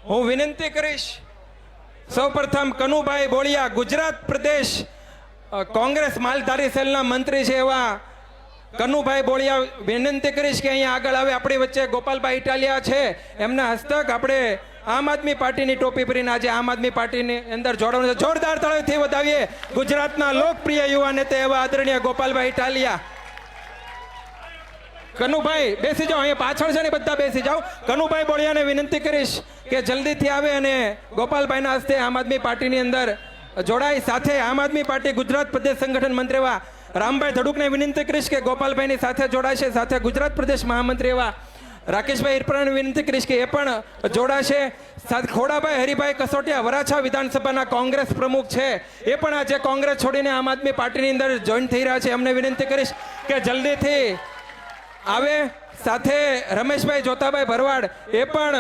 હું વિનંતી કરીશ સૌપ્રથમ કનુભાઈ બોળિયા ગુજરાત પ્રદેશ કોંગ્રેસ માલધારી સેલના મંત્રી છે એવા કનુભાઈ બોળિયા વિનંતી કરીશ કે અહીંયા આગળ આવે। આપણી વચ્ચે ગોપાલભાઈ ઇટાલિયા છે, એમના હસ્તક આપણે આમ આદમી પાર્ટીની ટોપી પહેરીને આજે આમ આદમી પાર્ટીની અંદર જોડવાનું છે। જોરદાર તાળીઓથી વધાવીએ ગુજરાતના લોકપ્રિય યુવા નેતા એવા આદરણીય ગોપાલભાઈ ઇટાલિયા। કનુભાઈ બેસી જાઓ, અહીંયા પાછળ છે ને બધા બેસી જાઓ। કનુભાઈ બોળિયાને વિનંતી કરીશ કે જલ્દીથી આવે અને ગોપાલભાઈના હસ્તે આમ આદમી પાર્ટીની અંદર જોડાય। સાથે આમ આદમી પાર્ટી ગુજરાત પ્રદેશ સંગઠન મંત્રી એવા રામભાઈ ધડુકને વિનંતી કરીશ કે ગોપાલભાઈની સાથે જોડાશે। સાથે ગુજરાત પ્રદેશ મહામંત્રી એવા રાકેશભાઈ ઈરપરાને વિનંતી કરીશ કે એ પણ જોડાશે। સાથે ખોડાભાઈ હરિભાઈ કસોટિયા વરાછા વિધાનસભાના કોંગ્રેસ પ્રમુખ છે, એ પણ આજે કોંગ્રેસ છોડીને આમ આદમી પાર્ટીની અંદર જોઈન થઈ રહ્યા છે, એમને વિનંતી કરીશ કે જલ્દીથી આવે। સાથે રમેશભાઈ જોતાભાઈ ભરવાડ એ પણ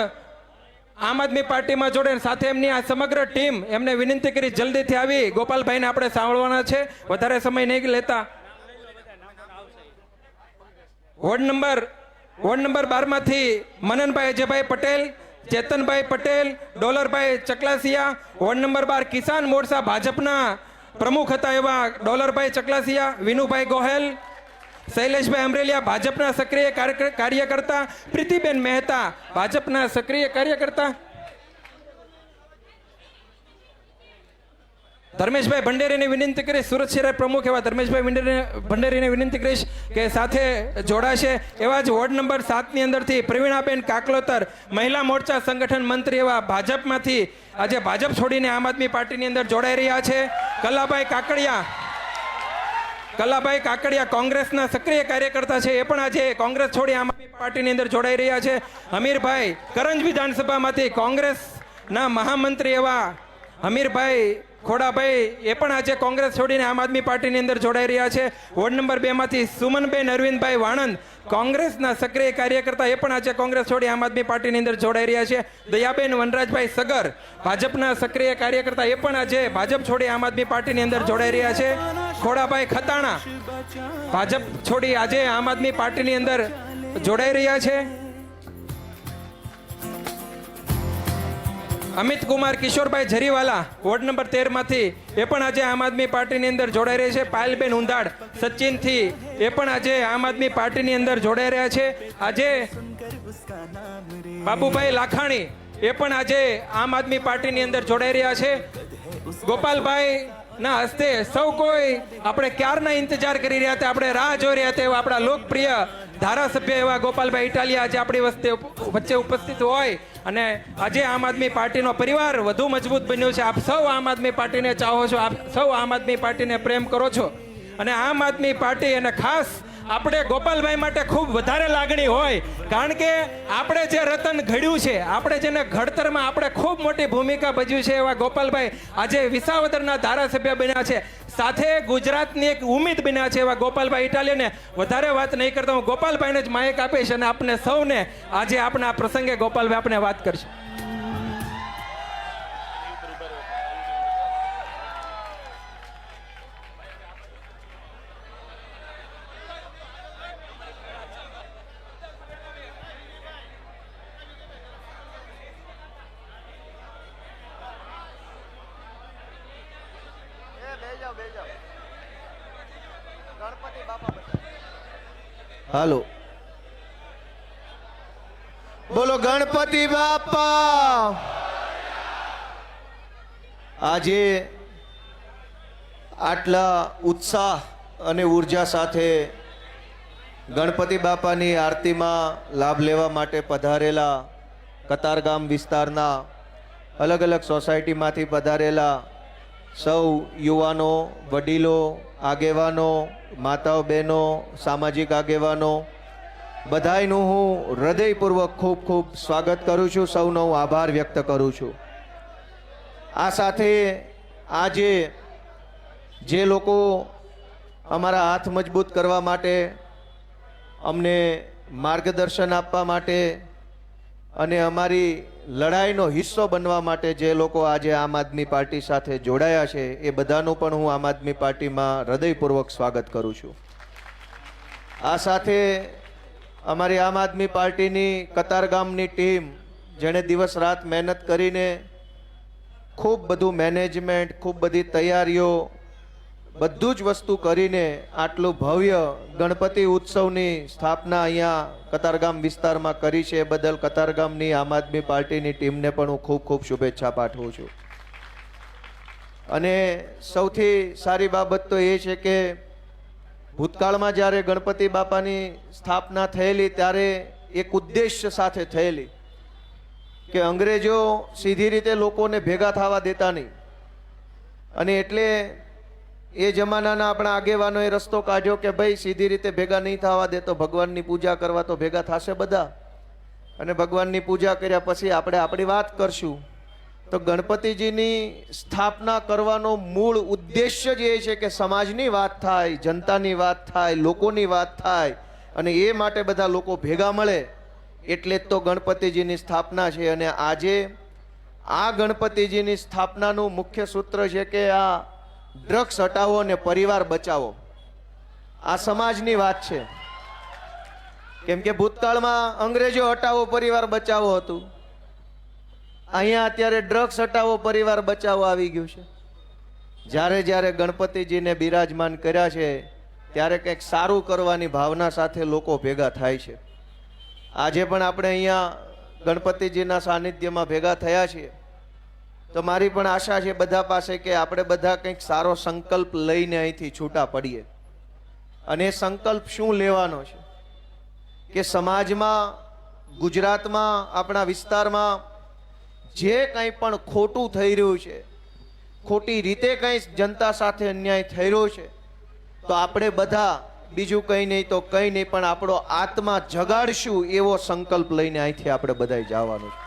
આમ આદમી પાર્ટીમાં જોડે। સાથે એમની આ સમગ્ર ટીમ એમને વિનંતી કરી જલ્દીથી આવી ગોપાલભાઈને આપણે સાંભળવાના છે, વધારે સમય નહીં લેતા। વોર્ડ નંબર 12 માંથી મનનભાઈ અજયભાઈ પટેલ, ચેતનભાઈ પટેલ, ડોલરભાઈ ચકલાસિયા। વોર્ડ નંબર 12 કિસાન મોરચા ભાજપના પ્રમુખ હતા એવા ડોલરભાઈ ચકલાસિયા, વિનુભાઈ ગોહેલ, શૈલેષભાઈ અમરેલિયા ભાજપના સક્રિય કાર્યકર્તા, પ્રીતિબેન મહેતા ભાજપના સક્રિય કાર્યકર્તા, ધર્મેશભાઈ ભંડેરીને વિનંતી કરીશ, સુરત શહેર પ્રમુખ એવા ધર્મેશભાઈ ભંડેરીને વિનંતી કરીશ કે સાથે જોડાશે। એવા જ વોર્ડ નંબર 7 ની અંદરથી પ્રવીણાબેન કાકલોતર મહિલા મોરચા સંગઠન મંત્રી એવા ભાજપમાંથી આજે ભાજપ છોડીને આમ આદમી પાર્ટીની અંદર જોડાઈ રહ્યા છે। કલાભાઈ કાકડિયા કોંગ્રેસના સક્રિય કાર્યકર્તા છે, એ પણ આજે કોંગ્રેસ છોડી આમ આદમી પાર્ટીની અંદર જોડાઈ રહ્યા છે। હમીરભાઈ કરંજ વિધાનસભામાંથી કોંગ્રેસના મહામંત્રી એવા હમીરભાઈ ખોડાભાઈ એ પણ આજે કોંગ્રેસ છોડીને આમ આદમી પાર્ટીની અંદર જોડાઈ રહ્યા છે। વોર્ડ નંબર 2 માંથી સુમનબેન અરવિંદભાઈ વાણંદ કોંગ્રેસના સક્રિય કાર્યકર્તા, એ પણ આજે કોંગ્રેસ છોડી આમ આદમી પાર્ટીની અંદર જોડાઈ રહ્યા છે। દયાબેન વનરાજભાઈ સગર ભાજપના સક્રિય કાર્યકર્તા, એ પણ આજે ભાજપ છોડી આમ આદમી પાર્ટીની અંદર જોડાઈ રહ્યા છે। ખોડાભાઈ ખતાણા ભાજપ છોડી આજે આમ આદમી પાર્ટીની અંદર જોડાઈ રહ્યા છે। અમિત કુમાર કિશોરભાઈ જરીવાલા વોર્ડ નંબર 13 માંથી એ પણ આજે આમ આદમી પાર્ટીની અંદર જોડાઈ રહ્યા છે। પાયલબેન ઉંધાડ સચિનથી એ પણ આજે આમ આદમી પાર્ટીની અંદર જોડાઈ રહ્યા છે। આજે બાબુભાઈ લાખાણી એ પણ આજે આમ આદમી પાર્ટીની અંદર જોડાઈ રહ્યા છે। ગોપાલભાઈ ના હસ્તે સૌ કોઈ આપણે ક્યારના ઇંતજાર કરી રહ્યા હતા, આપણે રાહ જોઈ રહ્યા હતા એવા આપણા લોકપ્રિય ધારાસભ્ય એવા ગોપાલભાઈ ઇટાલિયા આજે આપણી વચ્ચે ઉપસ્થિત હોય અને આજે આમ આદમી પાર્ટીનો પરિવાર વધુ મજબૂત બન્યો છે। આપ સૌ આમ આદમી પાર્ટીને ચાહો છો, આપ સૌ આમ આદમી પાર્ટીને પ્રેમ કરો છો અને આમ આદમી પાર્ટી અને ખાસ આપણે ગોપાલભાઈ માટે ખૂબ વધારે લાગણી હોય, કારણ કે આપણે જે રતન ઘડ્યું છે, આપણે જેને ઘડતરમાં આપણે ખૂબ મોટી ભૂમિકા ભજવી છે એવા ગોપાલભાઈ આજે વિસાવદરના ધારાસભ્ય બન્યા છે, સાથે ગુજરાતની એક ઉમ્મીદ બન્યા છે એવા ગોપાલભાઈ ઇટાલિયાને વધારે વાત નહીં કરતા હું ગોપાલભાઈને જ માઇક આપીશ અને આપને સૌને આજે આપણા પ્રસંગે ગોપાલભાઈ આપણે વાત કરશે। હાલો, બોલો ગણપતિ બાપા। આજે આટલા ઉત્સાહ અને ઉર્જા સાથે ગણપતિ બાપાની આરતીમાં લાભ લેવા માટે પધારેલા કતારગામ વિસ્તારના અલગ અલગ સોસાયટીમાંથી પધારેલા સૌ યુવાનો, વડીલો, આગેવાનો, માતાઓ, બહેનો, સામાજિક આગેવાનો બધાયનું હું હૃદયપૂર્વક ખૂબ ખૂબ સ્વાગત કરું છું, સૌનો હું આભાર વ્યક્ત કરું છું। આ સાથે આજે જે લોકો અમારા હાથ મજબૂત કરવા માટે, અમને માર્ગદર્શન આપવા માટે અને અમારી લડાઈનો હિસ્સો બનવા માટે જે લોકો આજે આમ આદમી પાર્ટી સાથે જોડાયા છે એ બધાનું પણ હું આમ આદમી પાર્ટીમાં હૃદયપૂર્વક સ્વાગત કરું છું। આ સાથે અમારી આમ આદમી પાર્ટીની કતારગામની ટીમ જેણે દિવસ રાત મહેનત કરીને ખૂબ બધું મેનેજમેન્ટ, ખૂબ બધી તૈયારીઓ, બધું જ વસ્તુ કરીને આટલું ભવ્ય ગણપતિ ઉત્સવની સ્થાપના અહીંયા કતારગામ વિસ્તારમાં કરી છે. એ બદલ કતારગામની આમ આદમી પાર્ટીની ટીમને પણ હું ખૂબ ખૂબ શુભેચ્છા પાઠવું છું. અને સૌથી સારી બાબત તો એ છે કે ભૂતકાળમાં જ્યારે ગણપતિ બાપાની સ્થાપના થયેલી ત્યારે એક ઉદ્દેશ્ય સાથે થયેલી કે અંગ્રેજો સીધી રીતે લોકોને ભેગા થવા દેતા નહીં. અને એટલે એ જમાનાના આપણા આગેવાનોએ રસ્તો કાઢ્યો કે ભાઈ સીધી રીતે ભેગા નહીં થવા દે તો ભગવાનની પૂજા કરવા તો ભેગા થશે બધા, અને ભગવાનની પૂજા કર્યા પછી આપણે આપણી વાત કરશું. તો ગણપતિજીની સ્થાપના કરવાનો મૂળ ઉદ્દેશ્ય જ એ છે કે સમાજની વાત થાય, જનતાની વાત થાય, લોકોની વાત થાય, અને એ માટે બધા લોકો ભેગા મળે. એટલે જ તો ગણપતિજીની સ્થાપના છે. અને આજે આ ગણપતિજીની સ્થાપનાનું મુખ્ય સૂત્ર છે કે આ ડ્રગ્સ હટાવો અને પરિવાર બચાવો. આ સમાજની વાત છે. કેમ કે ભૂતકાળમાં અંગ્રેજો હટાવો પરિવાર બચાવો હતું, અહીંયા અત્યારે ડ્રગ્સ હટાવો પરિવાર બચાવો આવી ગયું છે. જ્યારે જ્યારે ગણપતિજીને બિરાજમાન કર્યા છે ત્યારે કંઈક સારું કરવાની ભાવના સાથે લોકો ભેગા થાય છે. આજે પણ આપણે અહીંયા ગણપતિજીના સાનિધ્યમાં ભેગા થયા છીએ. તો મારી પણ આશા છે બધા પાસે કે આપણે બધા કંઈક સારો સંકલ્પ લઈને અહીંથી છૂટા પડીએ. અને એ સંકલ્પ શું લેવાનો છે કે સમાજમાં, ગુજરાતમાં, આપણા વિસ્તારમાં જે કંઈ પણ ખોટું થઈ રહ્યું છે, ખોટી રીતે કંઈ જનતા સાથે અન્યાય થઈ રહ્યો છે, તો આપણે બધા બીજું કંઈ નહીં તો કંઈ નહીં પણ આપણો આત્મા જગાડશું એવો સંકલ્પ લઈને અહીંથી આપણે બધાય જવાનું છે.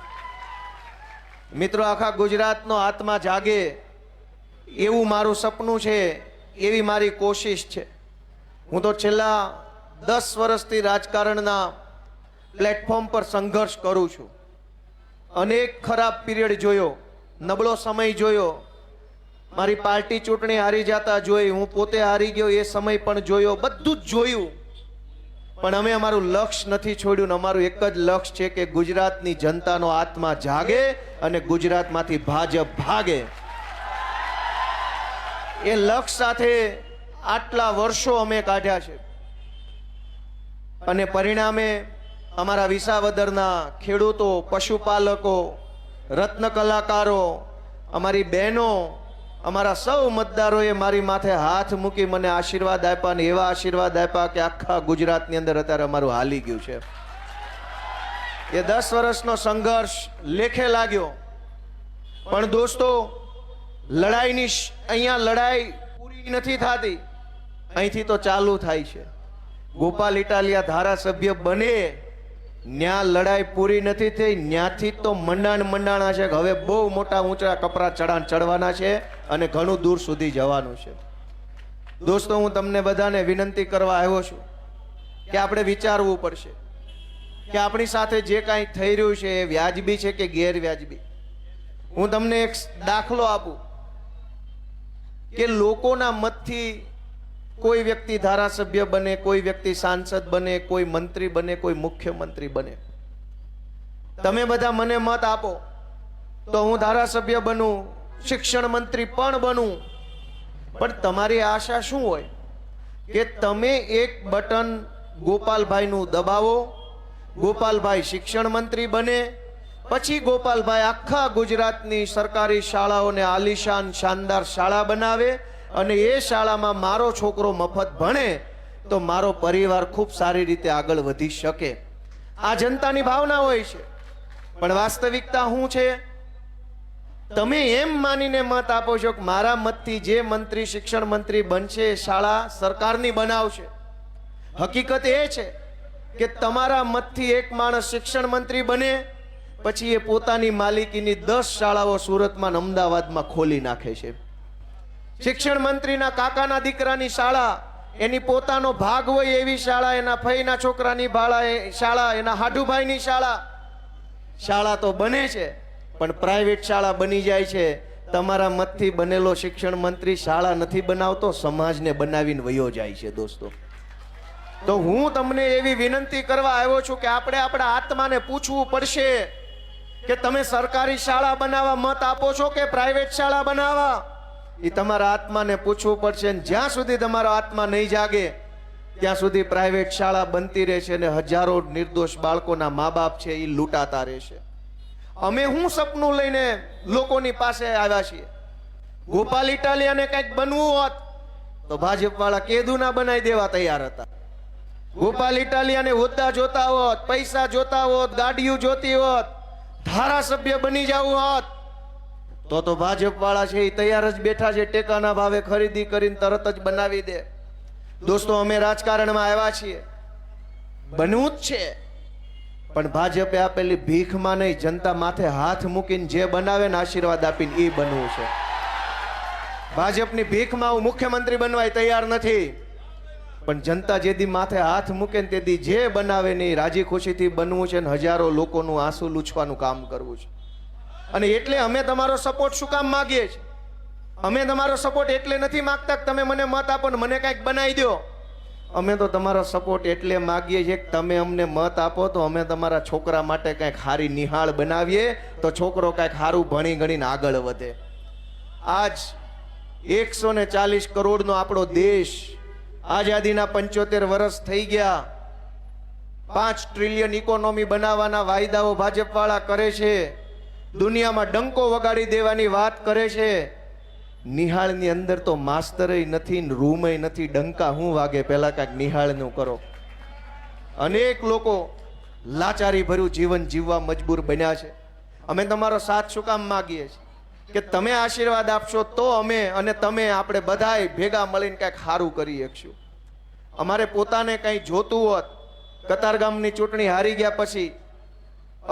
મિત્રો, આખા ગુજરાતનો આત્મા જાગે એવું મારું સપનું છે, એવી મારી કોશિશ છે. હું તો છેલ્લા 10 વર્ષથી રાજકારણના પ્લેટફોર્મ પર સંઘર્ષ કરું છું. અનેક ખરાબ પીરિયડ જોયો, નબળો સમય જોયો, મારી પાર્ટી ચૂંટણી હારી જતા જોઈ, હું પોતે હારી ગયો એ સમય પણ જોયો, બધું જ જોયું. પણ અમે અમારું લક્ષ્ય નથી છોડ્યું. અમારું એક જ લક્ષ્ય છે કે ગુજરાતની જનતાનો આત્મા જાગે અને ગુજરાતમાંથી ભાજપ ભાગે. એ લક્ષ્ય સાથે આટલા વર્ષો અમે કાઢ્યા છે. અને પરિણામે અમારા વિસાવદરના ખેડૂતો, પશુપાલકો, રત્ન કલાકારો, અમારી બહેનો, અમારા સૌ મતદારોએ મારી માથે હાથ મૂકી મને આશીર્વાદ આપ્યા, અને એવા આશીર્વાદ આપ્યા કે આખા ગુજરાતની અંદર અત્યારે અમારું હાલી ગયું છે. એ 10 વર્ષનો સંઘર્ષ લેખે લાગ્યો. પણ દોસ્તો, લડાઈની અહીંયા લડાઈ પૂરી નથી થતી, અહીંથી તો ચાલુ થાય છે. ગોપાલ ઇટાલિયા ધારાસભ્ય બને ન્યા લડાઈ પૂરી નથી થઈ, ન્યાથી તો મંડાણા છે. હવે બહુ મોટા ઊંચા કપરા ચડવાના છે અને ઘણું દૂર સુધી જવાનું છે. દોસ્તો, હું તમને બધાને વિનંતી કરવા આવ્યો છું કે આપણે વિચારવું પડશે કે આપણી સાથે જે કાંઈ થઈ રહ્યું છે એ વ્યાજબી છે કે ગેરવ્યાજબી. હું તમને એક દાખલો આપું કે લોકોના મતથી કોઈ વ્યક્તિ ધારાસભ્ય બને, કોઈ વ્યક્તિ સાંસદ બને, કોઈ મંત્રી બને, કોઈ મુખ્યમંત્રી બને. તમે બધા મને મત આપો તો હું ધારાસભ્ય બનું, શિક્ષણ મંત્રી પણ બનું. પણ તમારી આશા શું હોય કે તમે એક બટન ગોપાલભાઈનું દબાવો, ગોપાલભાઈ શિક્ષણ મંત્રી બને, પછી ગોપાલભાઈ આખા ગુજરાતની સરકારી શાળાઓને આલીશાન શાનદાર શાળા બનાવે અને એ શાળામાં મારો છોકરો મફત ભણે તો મારો પરિવાર ખૂબ સારી રીતે આગળ વધી શકે. આ જનતાની ભાવના હોય છે. પણ વાસ્તવિકતા શું છે? તમે એમ માનીને મત આપો છો કે મારા મતથી જે મંત્રી શિક્ષણ મંત્રી બનશે એ શાળા સરકારની બનાવશે. હકીકત એ છે કે તમારા મતથી એક માણસ શિક્ષણ મંત્રી બને, પછી એ પોતાની માલિકીની 10 શાળાઓ સુરતમાં, અમદાવાદમાં ખોલી નાખે છે. શિક્ષણ મંત્રીના કાકાના દીકરાની શાળા, એની પોતાનો ભાગ હોય એવી શાળા, એના ફઈના છોકરાની શાળા, એના હાડુભાઈની શાળા. શાળા તો બને છે પણ પ્રાઇવેટ શાળા બની જાય છે. તમારા મતથી બનેલો શિક્ષણ મંત્રી શાળા નથી બનાવતો, સમાજને બનાવીને વયો જાય છે. દોસ્તો, તો હું તમને એવી વિનંતી કરવા આવ્યો છું કે આપણે આપણા આત્માને પૂછવું પડશે કે તમે સરકારી શાળા બનાવવા મત આપો છો કે પ્રાઇવેટ શાળા બનાવવા, એ તમારા આત્માને પૂછવું પડશે. અને જ્યાં સુધી તમારો આત્મા નહીં જાગે ત્યાં સુધી પ્રાઇવેટ શાળા બનતી રહેશે અને હજારો નિર્દોષ બાળકોના મા બાપ છે એ લૂંટાતા રહેશે. અમે હું સપનું લઈને લોકોની પાસે આવ્યા છીએ. ગોપાલ ઇટાલિયાને કંઈક બનવું હોત તો ભાજપ વાળા કેદુના બનાવી દેવા તૈયાર હતા. ગોપાલ ઇટાલિયાને હોદ્દા જોતા હોત, પૈસા જોતા હોત, ગાડીઓ જોતી હોત, ધારાસભ્ય બની જવું હોત તો ભાજપ વાળા છે એ તૈયાર જ બેઠા છે. ટેકાના ભાવે ખરીદી કરીને તરત જ બનાવી દે. દોસ્તો, અમે રાજકારણમાં આવ્યા છીએ, બનવું જ છે, પણ ભાજપે આપેલી ભીખમાં નહીં, જનતા માથે હાથ મૂકીને જે બનાવે ને આશીર્વાદ આપીને એ બનવું છે. ભાજપની ભીખમાં હું મુખ્યમંત્રી બનવાય તૈયાર નથી, પણ જનતા જેદી માથે હાથ મૂકે ને તેથી જે બનાવે ને રાજી ખુશીથી બનવું છે ને હજારો લોકોનું આંસુ લૂછવાનું કામ કરવું છે. અને એટલે અમે તમારો સપોર્ટ શું કામ માગીએ છીએ? અમે તમારો સપોર્ટ એટલે નથી માગતા કે તમે મને મત આપો ને મને કંઈક બનાવી દો. અમે તો તમારો સપોર્ટ એટલે માગીએ છીએ કે તમે અમને મત આપો તો અમે તમારા છોકરા માટે કંઈક સારી નિહાળ બનાવીએ તો છોકરો કંઈક સારું ભણી ગણીને આગળ વધે. આજ 140 કરોડનો આપણો દેશ, આઝાદીના 75 વર્ષ થઈ ગયા. 5 ટ્રિલિયન ઇકોનોમી બનાવવાના વાયદાઓ ભાજપ વાળા કરે છે. દુનિયામાં ડંકો વગાડી દેવાની વાત કરે છે. નિહાળની અંદર તો માસ્તરય નથી, રૂમય નથી, ડંકા હું વાગે? પહેલા કાંઈક નિહાળનું કરો. અનેક લોકો લાચારી ભર્યું જીવન જીવવા મજબૂર બન્યા છે. અમે તમારો સાથ શું કામ માગીએ છીએ કે તમે આશીર્વાદ આપશો તો અમે અને તમે આપણે બધાય ભેગા મળીને કંઈક સારું કરી શકશું. અમારે પોતાને કંઈ જોતું હોત, કતારગામની ચૂંટણી હારી ગયા પછી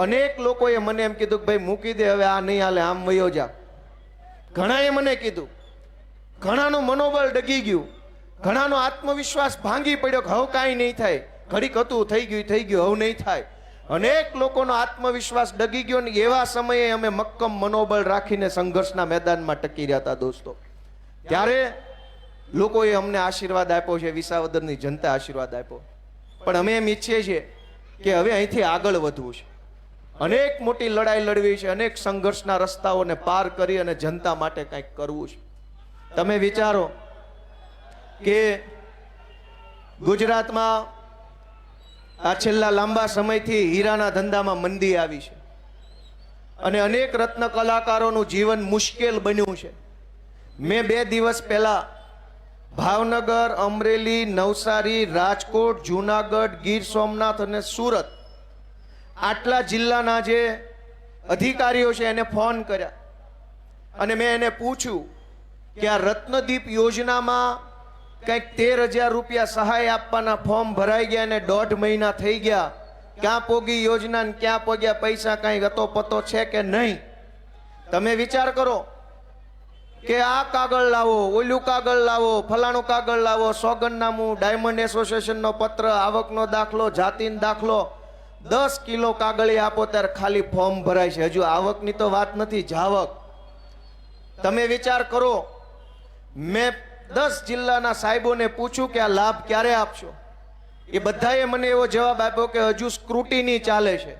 અનેક લોકોએ મને એમ કીધું કે ભાઈ મૂકી દે, હવે આ નહીં હાલે, આમ વયો જા. ઘણાએ મને કીધું, ઘણાનું મનોબળ ડગી ગયું, ઘણાનો આત્મવિશ્વાસ ભાંગી પડ્યો કે હવે કાંઈ નહીં થાય, ઘડીક હતું થઈ ગયું હવે નહીં થાય. અનેક લોકોનો આત્મવિશ્વાસ ડગી ગયો ને એવા સમયે અમે મક્કમ મનોબળ રાખીને સંઘર્ષના મેદાનમાં ટકી રહ્યા હતા. દોસ્તો, ત્યારે લોકોએ અમને આશીર્વાદ આપ્યો છે, વિસાવદરની જનતા આશીર્વાદ આપ્યો. પણ અમે એમ ઈચ્છીએ છીએ કે હવે અહીંથી આગળ વધવું છે, અનેક મોટી લડાઈ લડવી છે, અનેક સંઘર્ષના રસ્તાઓને પાર કરી અને જનતા માટે કંઈક કરવું છે. તમે વિચારો કે ગુજરાતમાં આ છેલ્લા લાંબા સમયથી હીરાના ધંધામાં મંદી આવી છે અને અનેક રત્ન કલાકારોનું જીવન મુશ્કેલ બન્યું છે. મેં 2 દિવસ પહેલા ભાવનગર, અમરેલી, નવસારી, રાજકોટ, જુનાગઢ, ગીર સોમનાથ અને સુરત આટલા જિલ્લાના જે અધિકારીઓ છે એને ફોન કર્યા અને મેં એને પૂછ્યું કે આ રત્નદીપ યોજનામાં કંઈક 13,000 રૂપિયા સહાય આપવાના ફોર્મ ભરાઈ ગયા અને 1.5 મહિના થઈ ગયા. ક્યાં પોગી યોજના ને ક્યાં પોગ્યા પૈસા, કાંઈ ગતો પતો છે કે નહીં? તમે વિચાર કરો કે આ કાગળ લાવો, ઓલું કાગળ લાવો, ફલાણું કાગળ લાવો, સોગંદનામું, ડાયમંડ એસોસિએશનનો પત્ર, આવકનો દાખલો, જાતિનો દાખલો, 10 કિલો કાગળી આપો ત્યારે ખાલી ફોર્મ ભરાય છે. હજુ આવકની તો વાત નથી, જાવક. તમે વિચાર કરો, મેં 10 જિલ્લાના સાહેબોને પૂછ્યું કે આ લાભ ક્યારે આપશો? એ બધાએ મને એવો જવાબ આપ્યો કે હજુ સ્ક્રુટિની ચાલે છે.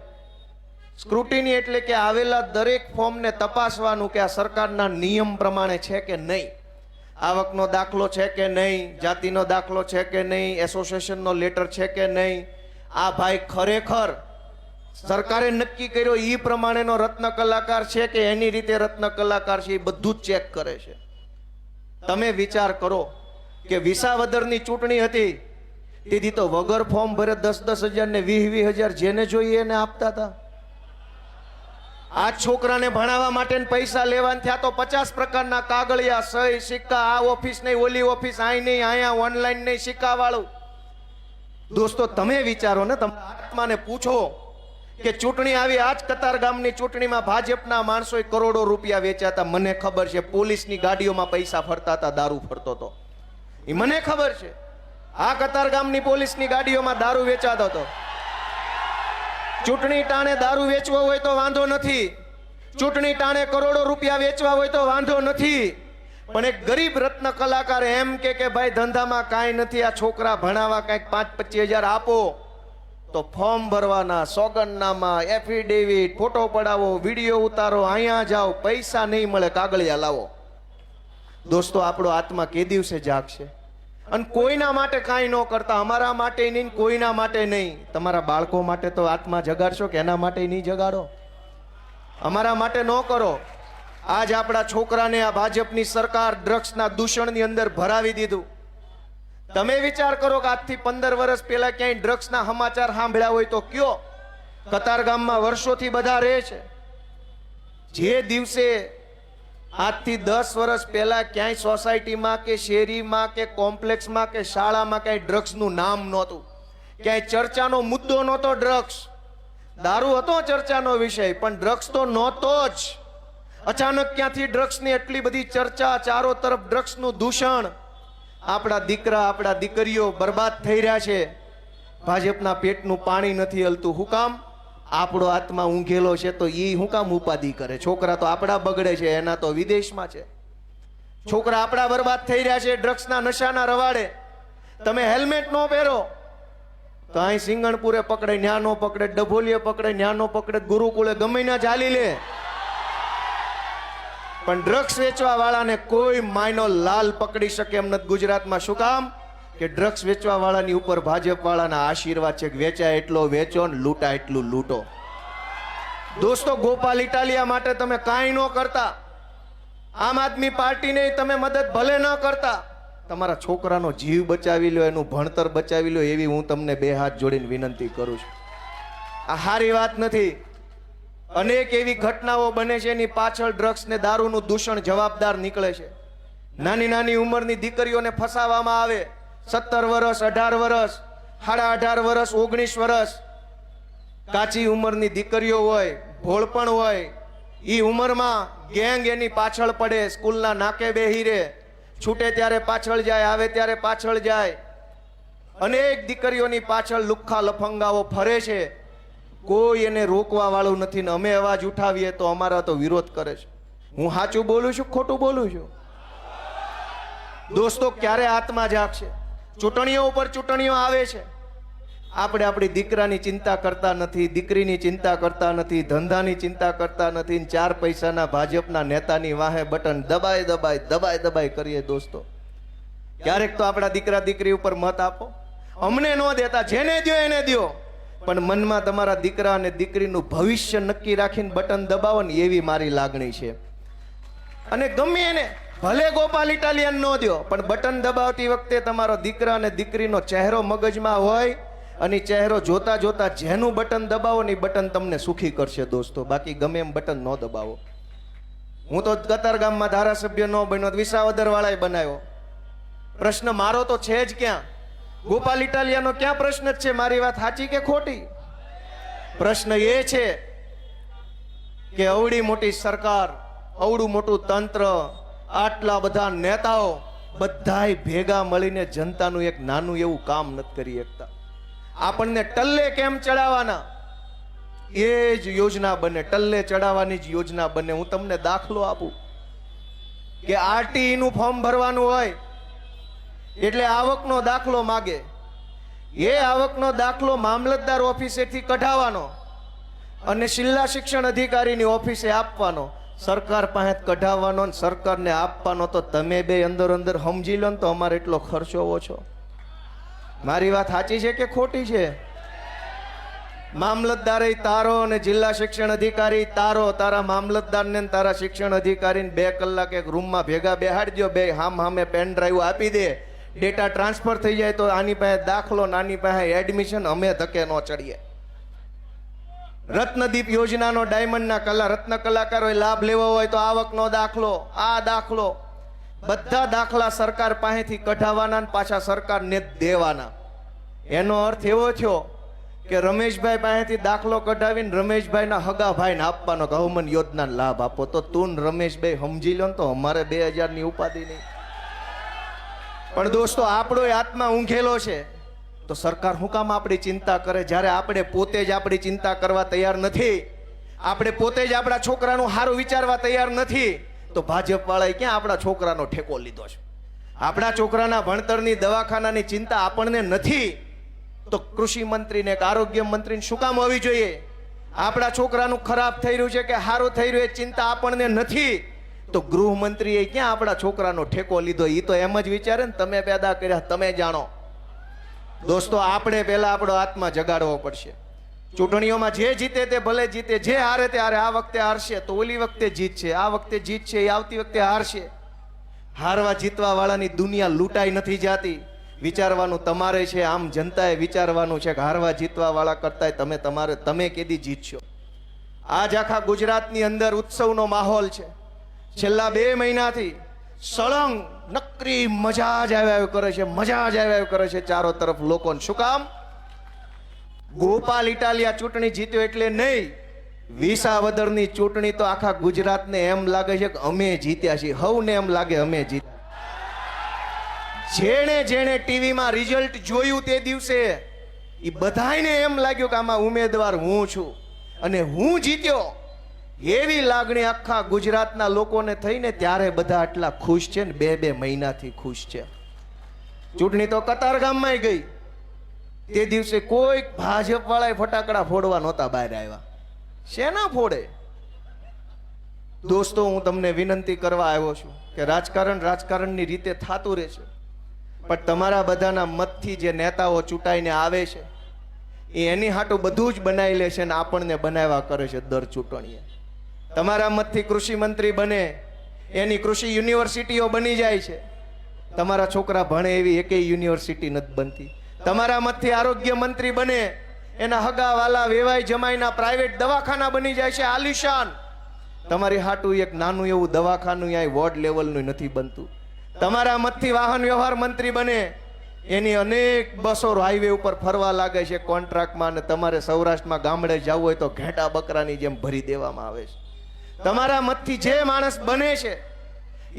સ્ક્રુટિની એટલે કે આવેલા દરેક ફોર્મને તપાસવાનું કે આ સરકારના નિયમ પ્રમાણે છે કે નહીં, આવકનો દાખલો છે કે નહીં, જાતિનો દાખલો છે કે નહીં, એસોસિએશનનો લેટર છે કે નહીં, આ ભાઈ ખરેખર સરકારે નક્કી કર્યો એ પ્રમાણેનો રત્ન કલાકાર છે કે એની રીતે રત્ન કલાકાર છે, એ બધું જ ચેક કરે છે. તમે વિચાર કરો કે વિસાવદરની ચૂંટણી હતી તેથી તો વગર ફોર્મ ભરે 10,000 ને 20,000 જેને જોઈએ એને આપતા હતા. આ છોકરાને ભણાવવા માટે પૈસા લેવાના થયા તો 50 પ્રકારના કાગળિયા, સહી, સિક્કા, આ ઓફિસ નહીં, ઓલી ઓફિસ, અહીં નહીં, અહીંયા ઓનલાઈન નહીં, સિક્કા વાળું. દોસ્તો, તમે વિચારો ને, તમારા આત્માને પૂછો કે ચૂંટણી આવી, આજ કતારગામની ચૂંટણીમાં ભાજપના માણસોએ કરોડો રૂપિયા વેચ્યા હતા. મને ખબર છે, પોલીસની ગાડીઓમાં પૈસા ફરતા હતા, દારૂ ફરતો હતો, એ મને ખબર છે. આ કતારગામની પોલીસની ગાડીઓમાં દારૂ વેચાતો હતો. ચૂંટણી ટાણે દારૂ વેચવો હોય તો વાંધો નથી, ચૂંટણી ટાણે કરોડો રૂપિયા વેચવા હોય તો વાંધો નથી, પણ એક ગરીબ રત્ન કલાકાર એમ કે ભાઈ ધંધામાં કાંઈ નથી, આ છોકરા ભણાવવા કંઈક 5-25 હજાર આપો તો ફોર્મ ભરવાના, સોગંદનામા, એફિડેવિટ, ફોટો પડાવો, વિડીયો ઉતારો, અહીંયા જાઓ, પૈસા નહીં મળે, કાગળિયા લાવો. દોસ્તો, આપણો આત્મા કે દિવસે જાગશે? અને કોઈના માટે કાંઈ ન કરતા, અમારા માટે નહીં, કોઈના માટે નહીં. તમારા બાળકો માટે તો આત્મા જગાડશો કે એના માટે નહીં જગાડો? અમારા માટે ન કરો. આજ આપણા છોકરાને આ ભાજપની સરકાર ડ્રગ્સના દૂષણની અંદર ભરાવી દીધું. તમે વિચાર કરો કે આજથી 15 વર્ષ પહેલા ક્યાંય ડ્રગ્સના સમાચાર સાંભળ્યા હોય તો કયો? કતારગામમાં વર્ષોથી બધા રહે છે. જે દિવસે આજથી 10 વર્ષ પહેલા ક્યાંય સોસાયટીમાં કે શેરીમાં કે કોમ્પ્લેક્સમાં કે શાળામાં ક્યાંય ડ્રગ્સનું નામ નહોતું, ક્યાંય ચર્ચાનો મુદ્દો નહોતો ડ્રગ્સ. દારૂ હતો ચર્ચાનો વિષય, પણ ડ્રગ્સ તો નહોતો જ. અચાનક ક્યાંથી ડ્રગ્સની એટલી બધી ચર્ચા, ચારો તરફ ડ્રગ્સનું દૂષણ. આપણા દીકરા, આપણા દીકરીઓ બરબાદ થઈ રહ્યા છે. ભાજપના પેટનું પાણી નથી હલતું. શું કામ? આપણો આત્મા ઊંઘેલો છે તો ઈ શું કામ ઉપાધિ કરે? છોકરા તો આપણા બગડે છે, એના તો વિદેશમાં છે. છોકરા આપણા બરબાદ થઈ રહ્યા છે ડ્રગ્સના નશાના રવાડે. તમે હેલ્મેટ ન પહેરો તો અહીં સિંગણપુરે પકડે, ન્યા નો પકડે, ડભોલીએ પકડે, ન્યા નો પકડે, ગુરુકુળે ગમે ના ચાલી લે. પણ ડ્રગ્સ વેચવા વાળાને કોઈ માયનો લાલ પકડી શકે એમ નથી ગુજરાતમાં. શું કામ? કે ડ્રગ્સ વેચવા વાળાની ઉપર ભાજપ વાળાના આશીર્વાદ છે કે વેચાય એટલો વેચો ને લૂંટાય એટલું લૂંટો. દોસ્તો, ગોપાલ ઇટાલિયા માટે તમે કાંઈ ન કરતા, આમ આદમી પાર્ટીને તમે મદદ ભલે ન કરતા, તમારા છોકરાનો જીવ બચાવી લો, એનું ભણતર બચાવી લો, એવી હું તમને 2 હાથ જોડીને વિનંતી કરું છું. આ સારી વાત નથી. અનેક એવી ઘટનાઓ બને છે, એની પાછળ ડ્રગ્સ ને દારૂનું દૂષણ જવાબદાર નીકળે છે. નાની નાની ઉંમરની દીકરીઓને ફસાવવામાં આવે. 17 વર્ષ, 18 વર્ષ, 18.5 વર્ષ, 19 વર્ષ કાચી ઉંમરની દીકરીઓ હોય, ભોળપણ હોય. એ ઉંમરમાં ગેંગ એની પાછળ પડે, સ્કૂલના નાકે બેહી રહે, છૂટે ત્યારે પાછળ જાય, આવે ત્યારે પાછળ જાય. અનેક દીકરીઓની પાછળ લુખ્ખા લફંગાઓ ફરે છે. કોઈ એને રોકવા વાળું નથી ને અમે અવાજ ઉઠાવીએ તો અમારા તો વિરોધ કરે છે. હું સાચું બોલું છું, ખોટું બોલું છું? દોસ્તો, ક્યારે આત્મા જાગશે? ચૂંટણીઓ ઉપર ચૂંટણીઓ આવે છે, આપણે આપણી દીકરાની ચિંતા કરતા નથી, દીકરીની ચિંતા કરતા નથી, ધંધાની ચિંતા કરતા નથી. 4 પૈસાના ભાજપના નેતાની વાહે બટન દબાઈ દબાઈ દબાઈ દબાઈ કરીએ. દોસ્તો, ક્યારેક તો આપણા દીકરા દીકરી ઉપર મત આપો. અમને ન દેતા, જેને દો એને દો, પણ મનમાં તમારા દીકરા અને દીકરીનું ભવિષ્ય નક્કી રાખીને બટન દબાવો ને, એવી મારી લાગણી છે. અને ગમે એને, ભલે ગોપાલ ઇટાલિયન ન દો, પણ બટન દબાવતી વખતે તમારો દીકરા અને દીકરીનો ચહેરો મગજમાં હોય, અને ચહેરો જોતા જોતા જેનું બટન દબાવો ને એ બટન તમને સુખી કરશે. દોસ્તો, બાકી ગમે એમ બટન ન દબાવો. હું તો કતારગામમાં ધારાસભ્ય ન બન્યો, વિસાવદર વાળાએ બનાવ્યો. પ્રશ્ન મારો તો છે જ ક્યાં? ગોપાલ ઇટાલિયાનો ક્યાં પ્રશ્ન જ છે? મારી વાત સાચી કે ખોટી? પ્રશ્ન એ છે કે અવડી મોટી સરકાર, અવડું મોટું તંત્ર, આટલા બધા નેતાઓ બધાય ભેગા મળીને જનતાનું એક નાનું એવું કામ નથી કરી શકતા. આપણને ટલ્લે કેમ ચડાવવાના એ જ યોજના બને, ટલ્લે ચડાવવાની જ યોજના બને. હું તમને દાખલો આપું કે આરટીઈ નું ફોર્મ ભરવાનું હોય એટલે આવકનો દાખલો માગે. એ આવકનો દાખલો મામલતદાર ઓફિસેથી કઢાવવાનો અને જિલ્લા શિક્ષણ અધિકારીની ઓફિસે આપવાનો. સરકાર પાસે કઢાવવાનો ને સરકારને આપવાનો. તો તમે બે અંદર અંદર સમજી લો ને તો અમારે એટલો ખર્ચો ઓછો. મારી વાત સાચી છે કે ખોટી છે? મામલતદારે તારો અને જિલ્લા શિક્ષણ અધિકારી તારો. તારા મામલતદારને તારા શિક્ષણ અધિકારીને 2 કલાક એક રૂમમાં ભેગા બેહાડી દો, બે હામે પેન ડ્રાઈવ આપી દે, ડેટા ટ્રાન્સફર થઈ જાય તો આની પાસે દાખલો, નાની પાસે એડમિશન. અમે ધકે ન ચડીએ. રત્નદીપ યોજનાનો ડાયમંડના રત્ન કલાકારોએ લાભ લેવો હોય તો આવકનો દાખલો, આ દાખલો, બધા દાખલા સરકાર પાસેથી કઢાવવાના ને પાછા સરકારને દેવાના. એનો અર્થ એવો થયો કે રમેશભાઈ પાસેથી દાખલો કઢાવીને રમેશભાઈના હગા ભાઈને આપવાનો કે હવમન યોજના લાભ આપો. તો તું રમેશભાઈ સમજી લો ને તો અમારે 2000 ની ઉપાધિ નહીં. પણ દોસ્તો, આપણો આત્મા ઊંઘેલો છે તો સરકાર શું કામ આપણી ચિંતા કરે? જ્યારે આપણે પોતે જ આપણી ચિંતા કરવા તૈયાર નથી, આપણે પોતે જ આપણા છોકરાનું સારું વિચારવા તૈયાર નથી, તો ભાજપ વાળાએ ક્યાં આપણા છોકરાનો ઠેકો લીધો છે? આપણા છોકરાના ભણતરની, દવાખાનાની ચિંતા આપણને નથી, તો કૃષિ મંત્રીને કે આરોગ્ય મંત્રીને શું કામ હોવી જોઈએ? આપણા છોકરાનું ખરાબ થઈ રહ્યું છે કે સારું થઈ રહ્યું એ ચિંતા આપણને નથી, તો ગૃહમંત્રીએ ક્યાં આપણા છોકરાનો ઠેકો લીધો? એ તો એમ જ વિચારે ને તમે પેદા કર્યા તમે જાણો. દોસ્તો, આપણે પહેલા આપણો આત્મા જગાડવો પડશે. ચૂંટણીઓમાં જે જીતે તે ભલે જીતે, જે હારે તે હારે. આ વખતે હારશે તો ઓલી વખતે જીતશે, આ વખતે જીતશે એ આવતી વખતે હારશે. હારવા જીતવા વાળાની દુનિયા લૂંટાઈ નથી જાતી. વિચારવાનું તમારે છે, આમ જનતાએ વિચારવાનું છે કે હારવા જીતવા વાળા કરતા તમે કેદી જીતશો. આજ આખા ગુજરાતની અંદર ઉત્સવનો માહોલ છે. છેલ્લા 2 મહિનાથી સળંગ નકરી મજા જ આવ્યા કરે છે, મજા જ આવ્યા કરે છે ચારો તરફ લોકોને. શું કામ? ગોપાલ ઇટાલિયા ચૂંટણી જીત્યો એટલે નહીં, વિસાવદરની ચૂંટણી તો આખા ગુજરાતને એમ લાગે છે કે અમે જીત્યા છીએ. હવને એમ લાગે અમે જીત્યા. જેણે જેણે ટીવીમાં રિઝલ્ટ જોયું તે દિવસે એ બધાને એમ લાગ્યું કે આમાં ઉમેદવાર હું છું અને હું જીત્યો, એવી લાગણી આખા ગુજરાતના લોકોને થઈને ત્યારે બધા આટલા ખુશ છે ને 2 મહિનાથી ખુશ છે. ચૂંટણી તો કતારગામમાં ગઈ, તે દિવસે કોઈ ભાજપ વાળાએ ફટાકડા ફોડવા નહોતા બહાર આવ્યા. શેના ફોડે? દોસ્તો, હું તમને વિનંતી કરવા આવ્યો છું કે રાજકારણની રીતે થતું રહેશે, પણ તમારા બધાના મતથી જે નેતાઓ ચૂંટાઈને આવે છે એ એની હાટું બધું જ બનાવી લે છે ને આપણને બનાવ્યા કરે છે દર ચૂંટણીએ. તમારા મતથી કૃષિ મંત્રી બને, એની કૃષિ યુનિવર્સિટીઓ બની જાય છે. તમારા છોકરા ભણે એવી એકેય યુનિવર્સિટી નથી બનતી. તમારા મતથી આરોગ્ય મંત્રી બને, એના હગા વાલા વેવાઈ જમાઈના પ્રાઇવેટ દવાખાના બની જાય છે આલિશાન. તમારી હાટું એક નાનું એવું દવાખાનું અહીં વોર્ડ લેવલનું નથી બનતું. તમારા મતથી વાહન વ્યવહાર મંત્રી બને, એની અનેક બસો હાઈવે ઉપર ફરવા લાગે છે કોન્ટ્રાક્ટમાં, અને તમારે સૌરાષ્ટ્રમાં ગામડે જવું હોય તો ઘેટા બકરાની જેમ ભરી દેવામાં આવે છે. તમારા મતથી જે માણસ બને છે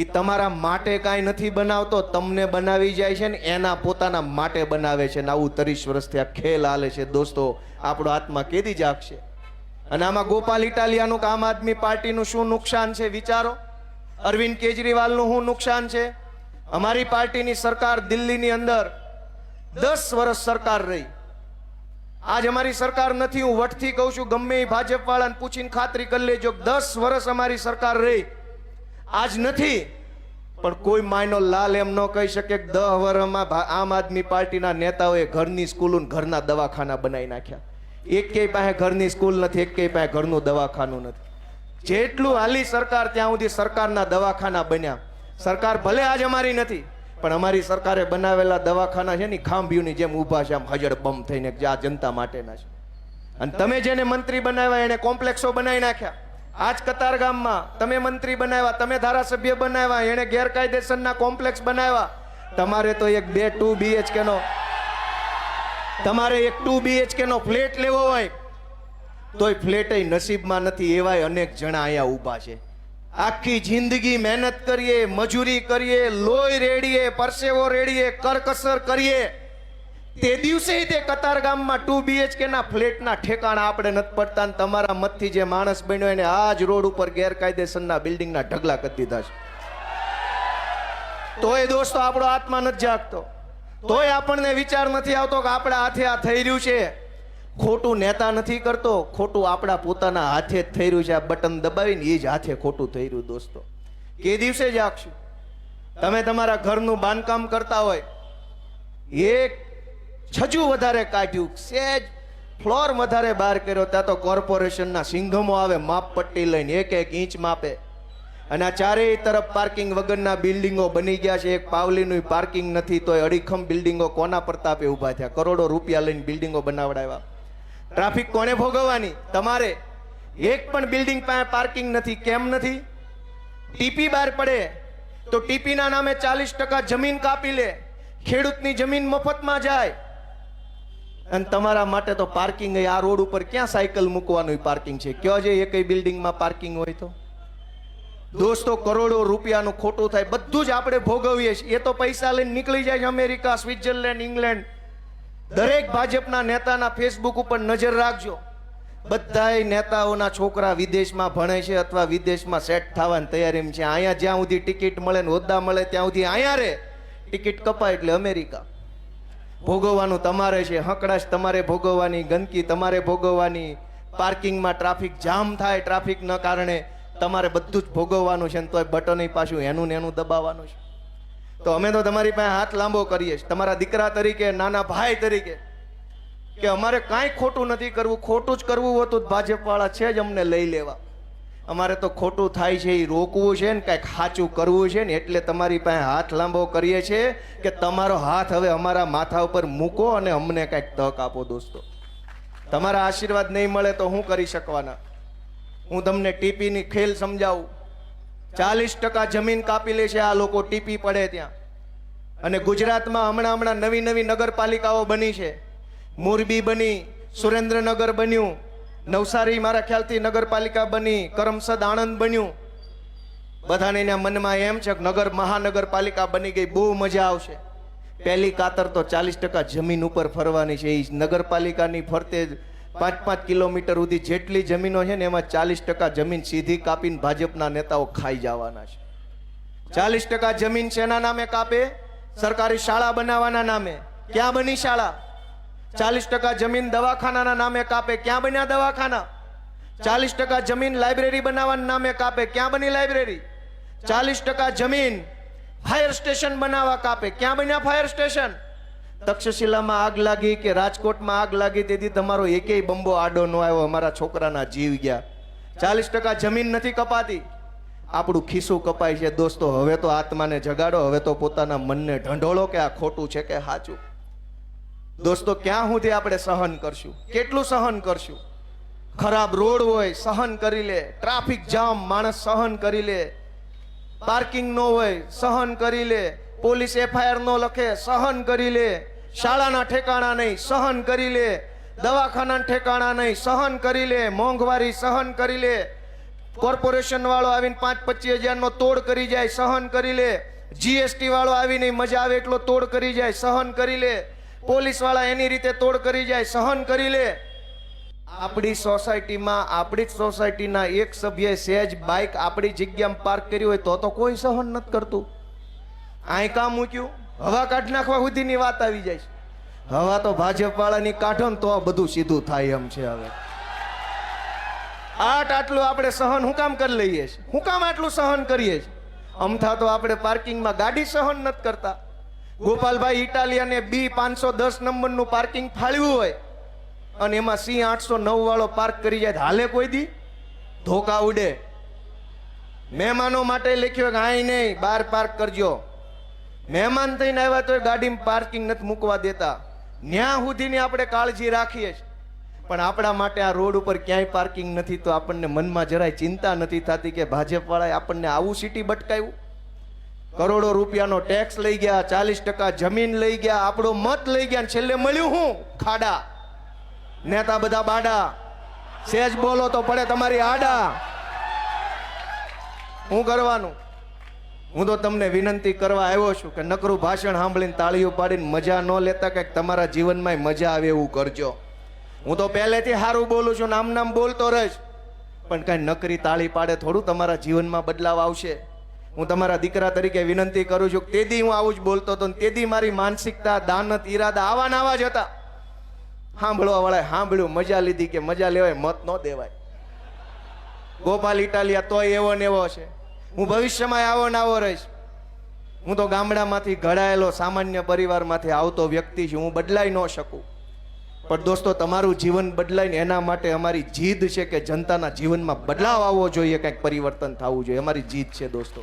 એ તમારા માટે કાંઈ નથી બનાવતો, તમને બનાવી જાય છે ને એના પોતાના માટે બનાવે છે. ને આવું 30 વર્ષથી આ ખેલ હાલે છે. દોસ્તો, આપણો આત્મા કેદી જાગશે? અને આમાં ગોપાલ ઇટાલિયાનું આમ આદમી પાર્ટીનું શું નુકસાન છે વિચારો. અરવિંદ કેજરીવાલનું શું નુકસાન છે? અમારી પાર્ટીની સરકાર દિલ્હીની અંદર 10 વર્ષ સરકાર રહી. આજ અમારી સરકાર નથી, હું વટથી કહું છું, ગમે એ ભાજપ વાળાને પૂછીને ખાતરી કરી લેજો, 10 વર્ષ અમારી સરકાર રહી. આજ નથી, પણ કોઈ માયનો લાલ એમ ન કહી શકે કે 10 વર્ષમાં આમ આદમી પાર્ટીના નેતાઓએ ઘરની સ્કૂલો, ઘરના દવાખાના બનાવી નાખ્યા. એકેય પાસે ઘરની સ્કૂલ નથી, એકેય પાસે ઘરનું દવાખાનું નથી. જેટલું હાલી સરકાર ત્યાં સુધી સરકારના દવાખાના બન્યા. સરકાર ભલે આજ અમારી નથી, પણ અમારી સરકારે બનાવેલા દવાખાના છે ને ખાંભીઓની જેમ ઊભા છે, આમ હજડ બમ થઈને, જે આ જનતા માટેના છે. અને તમે જેને મંત્રી બનાવ્યા એને કોમ્પ્લેક્સો બનાવી નાખ્યા. આજ કતારગામમાં તમે મંત્રી બનાવ્યા, તમે ધારાસભ્ય બનાવ્યા, એને ગેરકાયદેસરના કોમ્પ્લેક્સ બનાવ્યા. તમારે તો એક 2 BHK નો તમારે 2 BHK નો ફ્લેટ લેવો હોય તોય ફ્લેટ નસીબમાં નથી. એવાય અનેક જણા અહીંયા ઊભા છે. આખી જિંદગી મહેનત કરીએ, મજૂરી કરીએ, લોહી રેડીએ, પરસેવો રેડીએ, કરકસર કરીએ, તે દિવસે તે કતારગામમાં 2 BHK ના ફ્લેટના ઠેકાણા આપણે નથી પડતા. ને તમારા મતથી જે માણસ બન્યો એને આજ રોડ ઉપર ગેરકાયદેસરના બિલ્ડિંગના ઢગલા કરી દીધા છે. તોય દોસ્તો આપણો આત્મા નથી જાગતો, તોય આપણને વિચાર નથી આવતો કે આપણા હાથે આ થઈ રહ્યું છે. ખોટું નેતા નથી કરતો, ખોટું આપણા પોતાના હાથે જ થઈ રહ્યું છે. આ બટન દબાવીને એ જ હાથે ખોટું થઈ રહ્યું. દોસ્તો, કે દિવસે જાગશું? તમે તમારા ઘરનું બાંધકામ કરતા હોય, એક છજુ વધારે કાઢ્યું, સેજ ફ્લોર વધારે બહાર કર્યો, ત્યાં તો કોર્પોરેશનના સિંઘમો આવે માપપટ્ટી લઈને 1-1 ઇંચ માપે. અને આ ચારેય તરફ પાર્કિંગ વગરના બિલ્ડિંગો બની ગયા છે. એક પાવલીનું પાર્કિંગ નથી, તોય અડીખમ બિલ્ડિંગો કોના પ્રતાપે ઊભા થયા. કરોડો રૂપિયા લઈને બિલ્ડિંગો બનાવડાવ્યા. ટ્રાફિક કોને ભોગવવાની? તમારે. એક પણ બિલ્ડિંગ પાસે પાર્કિંગ નથી. કેમ નથી? ટીપી બહાર પડે તો ટીપીના નામે 40% જમીન કાપી લે, ખેડૂતની જમીન મફતમાં જાય. અને તમારા માટે તો પાર્કિંગ, આ રોડ ઉપર ક્યાં સાયકલ મૂકવાનું પાર્કિંગ છે? કયો છે એકય બિલ્ડિંગમાં પાર્કિંગ હોય તો? દોસ્તો, કરોડો રૂપિયાનું ખોટું થાય, બધું જ આપણે ભોગવીએ છીએ. એ તો પૈસા લઈને નીકળી જાય છે અમેરિકા, સ્વિટ્ઝરલેન્ડ, ઇંગ્લેન્ડ. દરેક ભાજપના નેતાના ફેસબુક ઉપર નજર રાખજો. બધાય નેતાઓના છોકરા વિદેશમાં ભણે છે અથવા વિદેશમાં સેટ થવાની તૈયારીમાં છે. અહીંયા જ્યાં સુધી ટિકિટ મળે ને હોદ્દા મળે ત્યાં સુધી અહીંયા રે, ટિકિટ કપાય એટલે અમેરિકા. ભોગવવાનું તમારે છે, હકડાશ તમારે ભોગવવાની, ગંદકી તમારે ભોગવવાની, પાર્કિંગમાં ટ્રાફિક જામ થાય ટ્રાફિકના કારણે તમારે બધું જ ભોગવવાનું છે, ને તોય બટન પાછું એનું ને એનું દબાવવાનું છે. તો અમે તો તમારી પાસે હાથ લાંબો કરીએ છીએ તમારા દીકરા તરીકે, નાના ભાઈ તરીકે, કે અમારે કાંઈ ખોટું નથી કરવું. ખોટું જ કરવું હોતું ભાજપવાળા છે જ અમને લઈ લેવા. અમારે તો ખોટું થાય છે એ રોકવું છે ને કાંઈક સાચું કરવું છે ને, એટલે તમારી પાસે હાથ લાંબો કરીએ છીએ કે તમારો હાથ હવે અમારા માથા ઉપર મૂકો અને અમને કાંઈક તક આપો. દોસ્તો, તમારા આશીર્વાદ નહીં મળે તો હું કરી શકવાના. હું તમને ટીપીની ખેલ સમજાવું. 40% જમીન કાપી લે છે આ લોકો ટીપી પડે ત્યાં. અને ગુજરાતમાં હમણાં નવી નગરપાલિકાઓ બની છે. મોરબી બની, સુરેન્દ્રનગર બન્યું, નવસારી મારા ખ્યાલથી નગરપાલિકા બની, કરમસદ આણંદ બન્યું. બધાને એના મનમાં એમ છે કે મહાનગરપાલિકા બની ગઈ, બહુ મજા આવશે. પહેલી કાતર તો 40% જમીન ઉપર ફરવાની છે. એ નગરપાલિકાની ફરતે 5-5 કિલોમીટર સુધી જેટલી જમીનો છે ને એમાં 40% જમીન સીધી કાપીને ભાજપના નેતાઓ ખાઈ જવાના છે. 40% જમીન શેના નામે કાપે? સરકારી શાળા બનાવવાના નામે. ક્યાં બની શાળા? 40% જમીન દવાખાનાના નામે કાપે. ક્યાં બન્યા દવાખાના? 40% જમીન લાઇબ્રેરી બનાવવાના નામે કાપે. ક્યાં બની લાઇબ્રેરી? 40% જમીન ફાયર સ્ટેશન બનાવવા કાપે. ક્યાં બન્યા ફાયર સ્ટેશન? તક્ષશિલામાં આગ લાગી કે રાજકોટમાં આગ લાગી તેથી તમારો એકેય બંબો આડો ન આવ્યો, અમારા છોકરાના જીવ ગયા. 40% જમીન નથી કપાતી, આપણું ખિસ્સું કપાય છે. દોસ્તો, હવે તો આત્માને જગાડો, હવે તો પોતાના મનને ઢંઢોળો કે આ ખોટું છે કે સાચું. દોસ્તો, ક્યાં સુધી આપણે સહન કરશું? કેટલું સહન કરશું? ખરાબ રોડ હોય સહન કરી લે, ટ્રાફિક જામ માણસ સહન કરી લે, પાર્કિંગ નો હોય સહન કરી લે, પોલીસ FIR નો લખે સહન કરી લે, શાળાના ઠેકાણા નહીં સહન કરી લે, દવાખાના ઠેકાણા નહીં સહન કરી લે, મોંઘવારી સહન કરી લે, કોર્પોરેશન વાળો આવીને 5-25 હજારનો તોડ કરી જાય સહન કરી લે, GST વાળો આવીને મજા આવે એટલો તોડ કરી જાય સહન કરી લે, પોલીસ વાળા એની રીતે તોડ કરી જાય સહન કરી લે. આપણી સોસાયટીમાં આપણી જ સોસાયટીના એક સભ્યએ સહેજ બાઇક આપણી જગ્યામાં પાર્ક કરી હોય તો કોઈ સહન નથી કરતું. આય કામ મૂક્યું, હવા કાઢ નાખવા સુધીની વાત આવી જાય છે. હવા તો ભાજપ વાળાની કાઢો ને તો બધું સીધું થાય એમ છે. હવે આટલું આપણે સહન હું કામ કરી લઈએ છીએ? હું કામ આટલું સહન કરીએ છીએ? અમથા તો આપણે પાર્કિંગમાં ગાડી સહન નથી કરતા. ગોપાલભાઈ ઇટાલિયાને B510 નંબરનું પાર્કિંગ ફાળવ્યું હોય અને એમાં C809 વાળો પાર્ક કરી જાય, હાલે કોઈ દી? ધોકા ઉડે. મહેમાનો માટે લખ્યું કે આય નહીં, બહાર પાર્ક કરજો. મહેમાન થઈને આવ્યા તો ગાડીમાં પાર્કિંગ નથી મૂકવા દેતા. ન્યા સુધીની આપણે કાળજી રાખીએ છીએ, પણ આપણા માટે આ રોડ ઉપર ક્યાંય પાર્કિંગ નથી. તો આપણને મનમાં જરાય ચિંતા નથી થતી કે ભાજપ વાળાએ આપણને આવું સિટી બટકાવ્યું. કરોડો રૂપિયાનો ટેક્સ લઈ ગયા, 40% જમીન લઈ ગયા, આપણો મત લઈ ગયા, છેલ્લે મળ્યું હું? ખાડા. નેતા બધા બાડા, સેજ બોલો તો પડે તમારી આડા. હું કરવાનું? હું તો તમને વિનંતી કરવા આવ્યો છું કે નકરું ભાષણ સાંભળીને તાળીઓ પાડીને મજા ન લેતા, કંઈક તમારા જીવનમાં મજા આવે એવું કરજો. હું તો પહેલેથી સારું બોલું છું, નામ બોલતો રહીશ, પણ કઈ નકરી તાળી પાડે થોડું તમારા જીવનમાં બદલાવ આવશે. હું તમારા દીકરા તરીકે વિનંતી કરું છું કે તેદી હું આવું જ બોલતો હતો, તેદી મારી માનસિકતા, દાનત, ઈરાદા આવા જ હતા. સાંભળવા વાળા સાંભળ્યું, મજા લીધી કે મજા લેવાય, મત ન દેવાય. ગોપાલ ઇટાલિયા તોય એવો ને એવો છે. હું ભવિષ્યમાં આવો ને આવો રહીશ. હું તો ગામડામાંથી ઘડાયેલો સામાન્ય પરિવારમાંથી આવતો વ્યક્તિ છું. હું બદલાઈ ન શકું, પણ દોસ્તો તમારું જીવન બદલાય ને એના માટે અમારી જીદ છે કે જનતાના જીવનમાં બદલાવ આવવો જોઈએ, કંઈક પરિવર્તન થવું જોઈએ. અમારી જીદ છે દોસ્તો,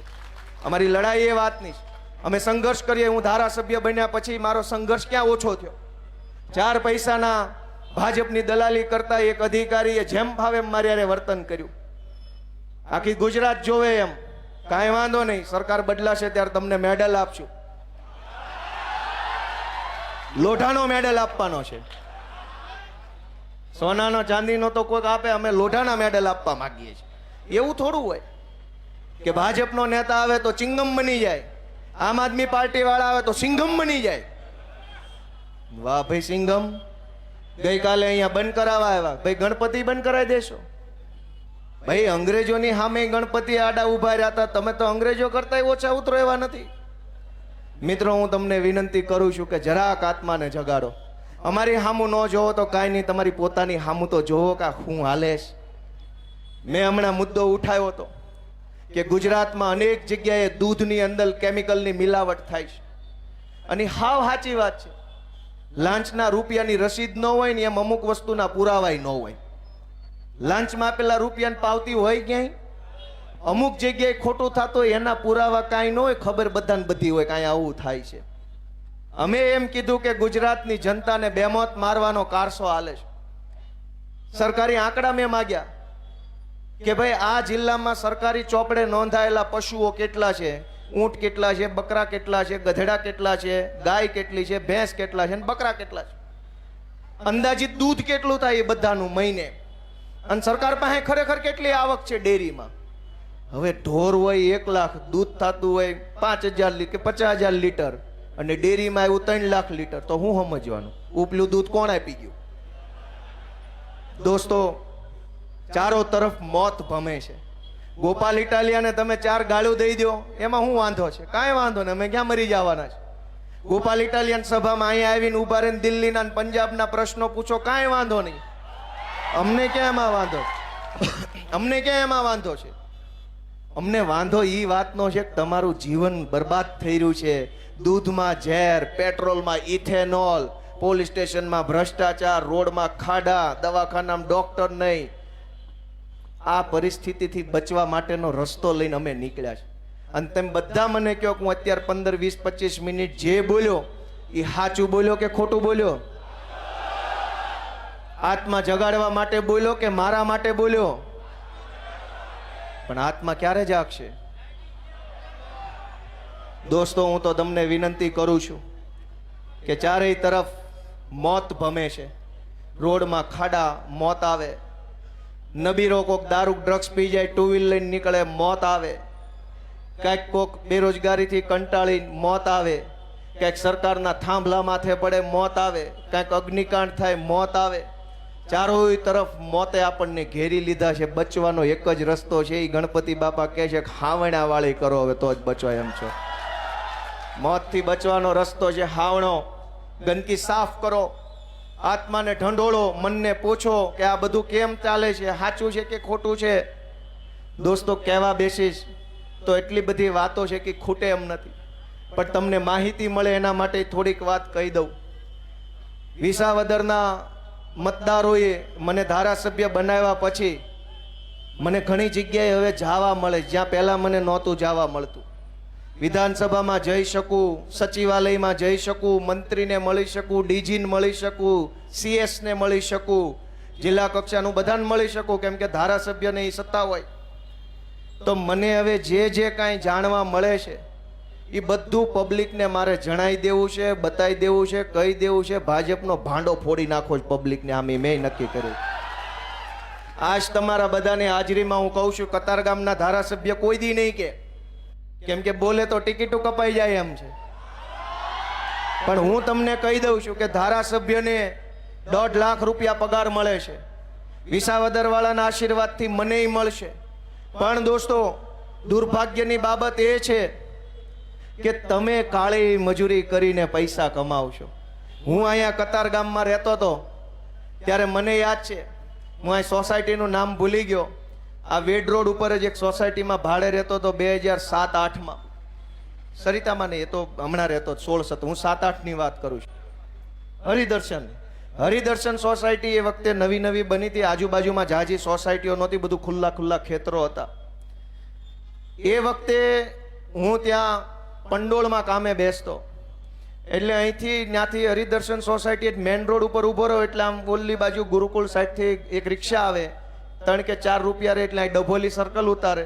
અમારી લડાઈ એ વાતની છે. અમે સંઘર્ષ કરીએ. હું ધારાસભ્ય બન્યા પછી મારો સંઘર્ષ ક્યાં ઓછો થયો? 4 પૈસાના ભાજપની દલાલી કરતા એક અધિકારીએ જેમ ફાવે એમ મારી હારે વર્તન કર્યું. આખી ગુજરાત જોવે એમ. કાંઈ વાંધો નહીં, સરકાર બદલાશે ત્યારે તમને મેડલ આપશું. લોઢાનો મેડલ આપવાનો છે. સોનાનો ચાંદીનો તો કોઈક આપે, અમે લોઢાના મેડલ આપવા માંગીએ છીએ. એવું થોડું હોય કે ભાજપનો નેતા આવે તો ચિંગમ બની જાય, આમ આદમી પાર્ટી વાળા આવે તો સિંઘમ બની જાય. વાહ ભાઈ સિંઘમ, ગઈકાલે અહીંયા બંધ કરાવવા આવ્યા. ભાઈ ગણપતિ બંધ કરાવી દેશો? ભાઈ અંગ્રેજોની સામે ગણપતિ આડા ઉભા રહ્યા હતા, તમે તો અંગ્રેજો કરતા ઓછા ઉતરો એવા નથી. મિત્રો, હું તમને વિનંતી કરું છું કે જરાક આત્માને જગાડો. અમારી હામું ન જોવો તો કાંઈ નહીં, તમારી પોતાની હામું તો જોવો કે હું હાલે છે. મેં હમણાં મુદ્દો ઉઠાવ્યો હતો કે ગુજરાતમાં અનેક જગ્યાએ દૂધની અંદર કેમિકલની મિલાવટ થાય છે, અને હાવ સાચી વાત છે. લાંચના રૂપિયાની રસીદ ન હોય ને એમ અમુક વસ્તુના પુરાવાય ન હોય. લાંચમાં આપેલા રૂપિયાની પાવતી હોય ક્યાંય, અમુક જગ્યાએ ખોટું થતું હોય એના પુરાવા કાંઈ ન હોય, ખબર બધાને બધી હોય કાંઈ આવું થાય છે. અમે એમ કીધું કે ગુજરાતની જનતાને બેમોત મારવાનો કારસો હાલે છે. સરકારી આંકડા મેં માગ્યા કે ભાઈ આ જિલ્લામાં સરકારી ચોપડે નોંધાયેલા પશુઓ કેટલા છે, ઊંટ કેટલા છે, બકરા કેટલા છે, ગધેડા કેટલા છે, ગાય કેટલી છે, ભેંસ કેટલા છે અને બકરા કેટલા છે, અંદાજિત દૂધ કેટલું થાય એ બધાનું મહિને, અને સરકાર પાસે ખરેખર કેટલી આવક છે ડેરીમાં. હવે ઢોર હોય 1 લાખ, દૂધ થતું હોય 5,000 કે 50,000 લીટર, અને ડેરીમાં આવ્યું 3 લાખ લીટર, તો હું સમજવાનું ઉપલું દૂધ કોણ આપી ગયું? દોસ્તો, ચારો તરફ મોત ભમે છે. ગોપાલ ઇટાલિયાને તમે 4 ગાળું દઈ દો, એમાં શું વાંધો છે? કાંઈ વાંધો નહીં, અમે ક્યાં મરી જવાના છે? ગોપાલ ઇટાલિયન સભામાં અહીંયા આવીને ઉભા રહીને દિલ્હીના અને પંજાબના પ્રશ્નો પૂછો, કાંઈ વાંધો નહીં. અમને ક્યાં એમાં વાંધો? અમને ક્યાં એમાં વાંધો છે? અમને વાંધો એ વાતનો છે કે તમારું જીવન બરબાદ થઈ રહ્યું છે. દૂધમાં ઝેર, પેટ્રોલમાં ઇથેનોલ, પોલીસ સ્ટેશનમાં ભ્રષ્ટાચાર, રોડમાં ખાડા, દવાખાનામાં ડોક્ટર નહીં. આ પરિસ્થિતિથી બચવા માટેનો રસ્તો લઈને અમે નીકળ્યા છે. અને તમે બધા મને કહો કે હું અત્યારે 15, 20, 25 મિનિટ જે બોલ્યો એ સાચું બોલ્યો કે ખોટું બોલ્યો? આત્મા જગાડવા માટે બોલ્યો કે મારા માટે બોલ્યો? પણ આત્મા ક્યારે જાગશે? દોસ્તો, હું તો તમને વિનંતી કરું છું કે ચારેય તરફ મોત ભમે છે. રોડમાં ખાડા, મોત આવે. નબીરો કોક દારૂ ડ્રગ્સ પી જાય, 2 વ્હીલ લઈને નીકળે, મોત આવે. કાંઈક કોક બેરોજગારીથી કંટાળી મોત આવે. કાંઈક સરકારના થાંભલા માથે પડે, મોત આવે. કાંઈક અગ્નિકાંડ થાય, મોત આવે. ચારોય તરફ મોતે આપણને ઘેરી લીધા છે. બચવાનો એક જ રસ્તો છે, એ ગણપતિ બાપા કહે છે કે હાવણા વાળી કરો, હવે તો જ બચો એમ છો. મોતથી બચવાનો રસ્તો છે હાવણો. ગંદકી સાફ કરો, આત્માને ઢંઢોળો, મનને પૂછો કે આ બધું કેમ ચાલે છે, સાચું છે કે ખોટું છે. દોસ્તો, કહેવા બેસીશ તો એટલી બધી વાતો છે કે ખૂટે એમ નથી, પણ તમને માહિતી મળે એના માટે થોડીક વાત કહી દઉં. વિસાવદરના મતદારોએ મને ધારાસભ્ય બનાવ્યા પછી મને ઘણી જગ્યાએ હવે જવા મળે, જ્યાં પહેલાં મને નહોતું જવા મળતું. વિધાનસભામાં જઈ શકું, સચિવાલયમાં જઈ શકું, મંત્રીને મળી શકું, ડીજીને મળી શકું, CS ને મળી શકું, જિલ્લા કક્ષાનું બધાને મળી શકું, કેમ કે ધારાસભ્યને એ સત્તા હોય. તો મને હવે જે કાંઈ જાણવા મળે છે એ બધું પબ્લિકને મારે જણાવી દેવું છે, બતાવી દેવું છે, કહી દેવું છે. ભાજપનો ભાંડો ફોડી નાખો જ પબ્લિકને, આમ મેં નક્કી કર્યું. આજ તમારા બધાની હાજરીમાં હું કહું છું, કતારગામના ધારાસભ્ય કોઈ દી નહીં કે, કેમ કે બોલે તો ટિકિટો કપાઈ જાય એમ છે. પણ હું તમને કહી દઉં છું કે ધારાસભ્યને 1.5 લાખ રૂપિયા પગાર મળે છે. વિસાવદર વાળાના આશીર્વાદથી મને મળશે. પણ દોસ્તો, દુર્ભાગ્યની બાબત એ છે કે તમે કાળી મજૂરી કરીને પૈસા કમાવશો. હું અહીંયા કતારગામમાં રહેતો હતો ત્યારે મને યાદ છે, હું અહીં સોસાયટીનું નામ ભૂલી ગયો. આ વેડ રોડ ઉપર જ એક સોસાયટીમાં ભાડે રહેતો હતો 2007-8માં. સરિતામાં નહીં, એ તો હમણાં રહેતો 16-17, હું 7-8ની વાત કરું છું. હરિદર્શન સોસાયટી એ વખતે નવી બની હતી. આજુબાજુમાં જાજી સોસાયટીઓ નહોતી, બધું ખુલ્લા ખેતરો હતા. એ વખતે હું ત્યાં પંડોળમાં કામે બેસતો, એટલે અહીંથી ત્યાંથી હરિદર્શન સોસાયટી મેન રોડ ઉપર ઊભો રહ્યો એટલે આમ ઓલી બાજુ ગુરુકુળ સાઈડથી એક રિક્ષા આવે, 3 કે 4 રૂપિયા રહે એટલે અહીં ડભોલી સર્કલ ઉતારે.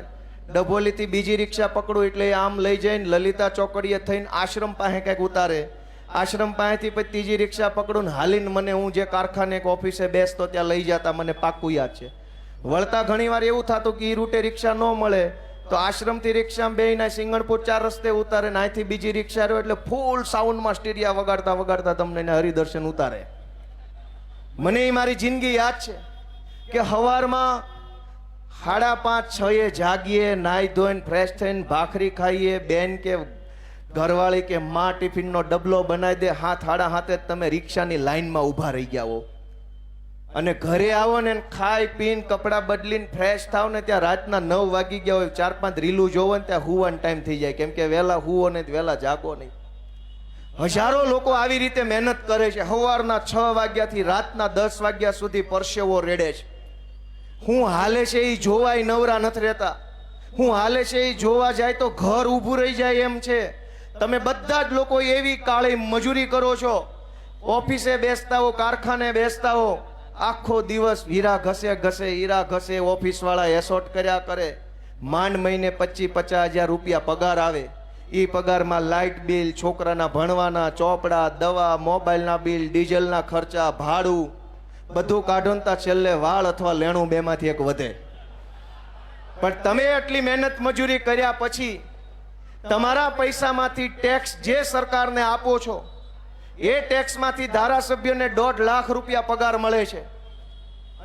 ડભોલીથી બીજી રિક્ષા પકડું એટલે આમ લઈ જઈને લલિતા ચોકડીએ થઈને આશ્રમ પાસે કંઈક ઉતારે. આશ્રમ પાસેથી પછી ત્રીજી રિક્ષા પકડું ને હાલીને મને, હું જે કારખાને એક ઓફિસે બેસતો ત્યાં લઈ જતા, મને પાક્કું યાદ છે. વળતા ઘણીવાર એવું થતું કે એ રૂટે રિક્ષા ન મળે તો આશ્રમથી રિક્ષામાં બેહીને સિંગણપુર 4 રસ્તે ઉતારે ને અહીંથી બીજી રિક્ષા રહ્યો એટલે ફૂલ સાઉન્ડમાં સ્ટીરિયા વગાડતા તમને હરિદર્શન ઉતારે. મને એ મારી જિંદગી યાદ છે કે સવારમાં 5:30-6 જાગીએ, નાહી ધોઈને ફ્રેશ થઈને ભાખરી ખાઈએ, બેન કે ઘરવાળી કે માં ટિફિનનો ડબલો બનાવી દે, હાથ હાડા હાથે જ તમે રિક્ષાની લાઈનમાં ઊભા રહી ગયા હો. અને ઘરે આવો ને ખાઈ પીને કપડાં બદલીને ફ્રેશ થાવ ને ત્યાં રાતના 9 વાગી ગયા હોય, 4-5 રીલું જોવો ને ત્યાં હુવાનો ટાઈમ થઈ જાય, કેમ કે વહેલા હુવો ને વહેલા જાગો નહીં. હજારો લોકો આવી રીતે મહેનત કરે છે. સવારના 6 વાગ્યાથી રાતના 10 વાગ્યા સુધી પરસેવો રેડે છે. હું હાલે છે એ જોવાય નવરા નથી રહેતા. હું હાલે છે એ જોવા જાય તો ઘર ઊભું રહી જાય એમ છે. તમે બધા જ લોકો એવી કાળી મજૂરી કરો છો, ઓફિસે બેસતા હો, કારખાને બેસતા હો, આખો દિવસ હીરા ઘસે હીરા ઘસે, ઓફિસ વાળા એસોટ કર્યા કરે. માંડ મહિને 25-50 હજાર રૂપિયા પગાર આવે. એ પગારમાં લાઇટ બિલ, છોકરાના ભણવાના ચોપડા, દવા, મોબાઈલના બિલ, ડીઝલના ખર્ચા, ભાડું બધું કાઢોનતા છેલ્લે વાળ અથવા લેણું બેમાંથી એક વધે. પણ તમે આટલી મહેનત મજૂરી કર્યા પછી તમારા પૈસામાંથી ટેક્સ જે સરકારને આપો છો એ ટેક્સમાંથી ધારાસભ્યને 1.5 લાખ રૂપિયા પગાર મળે છે.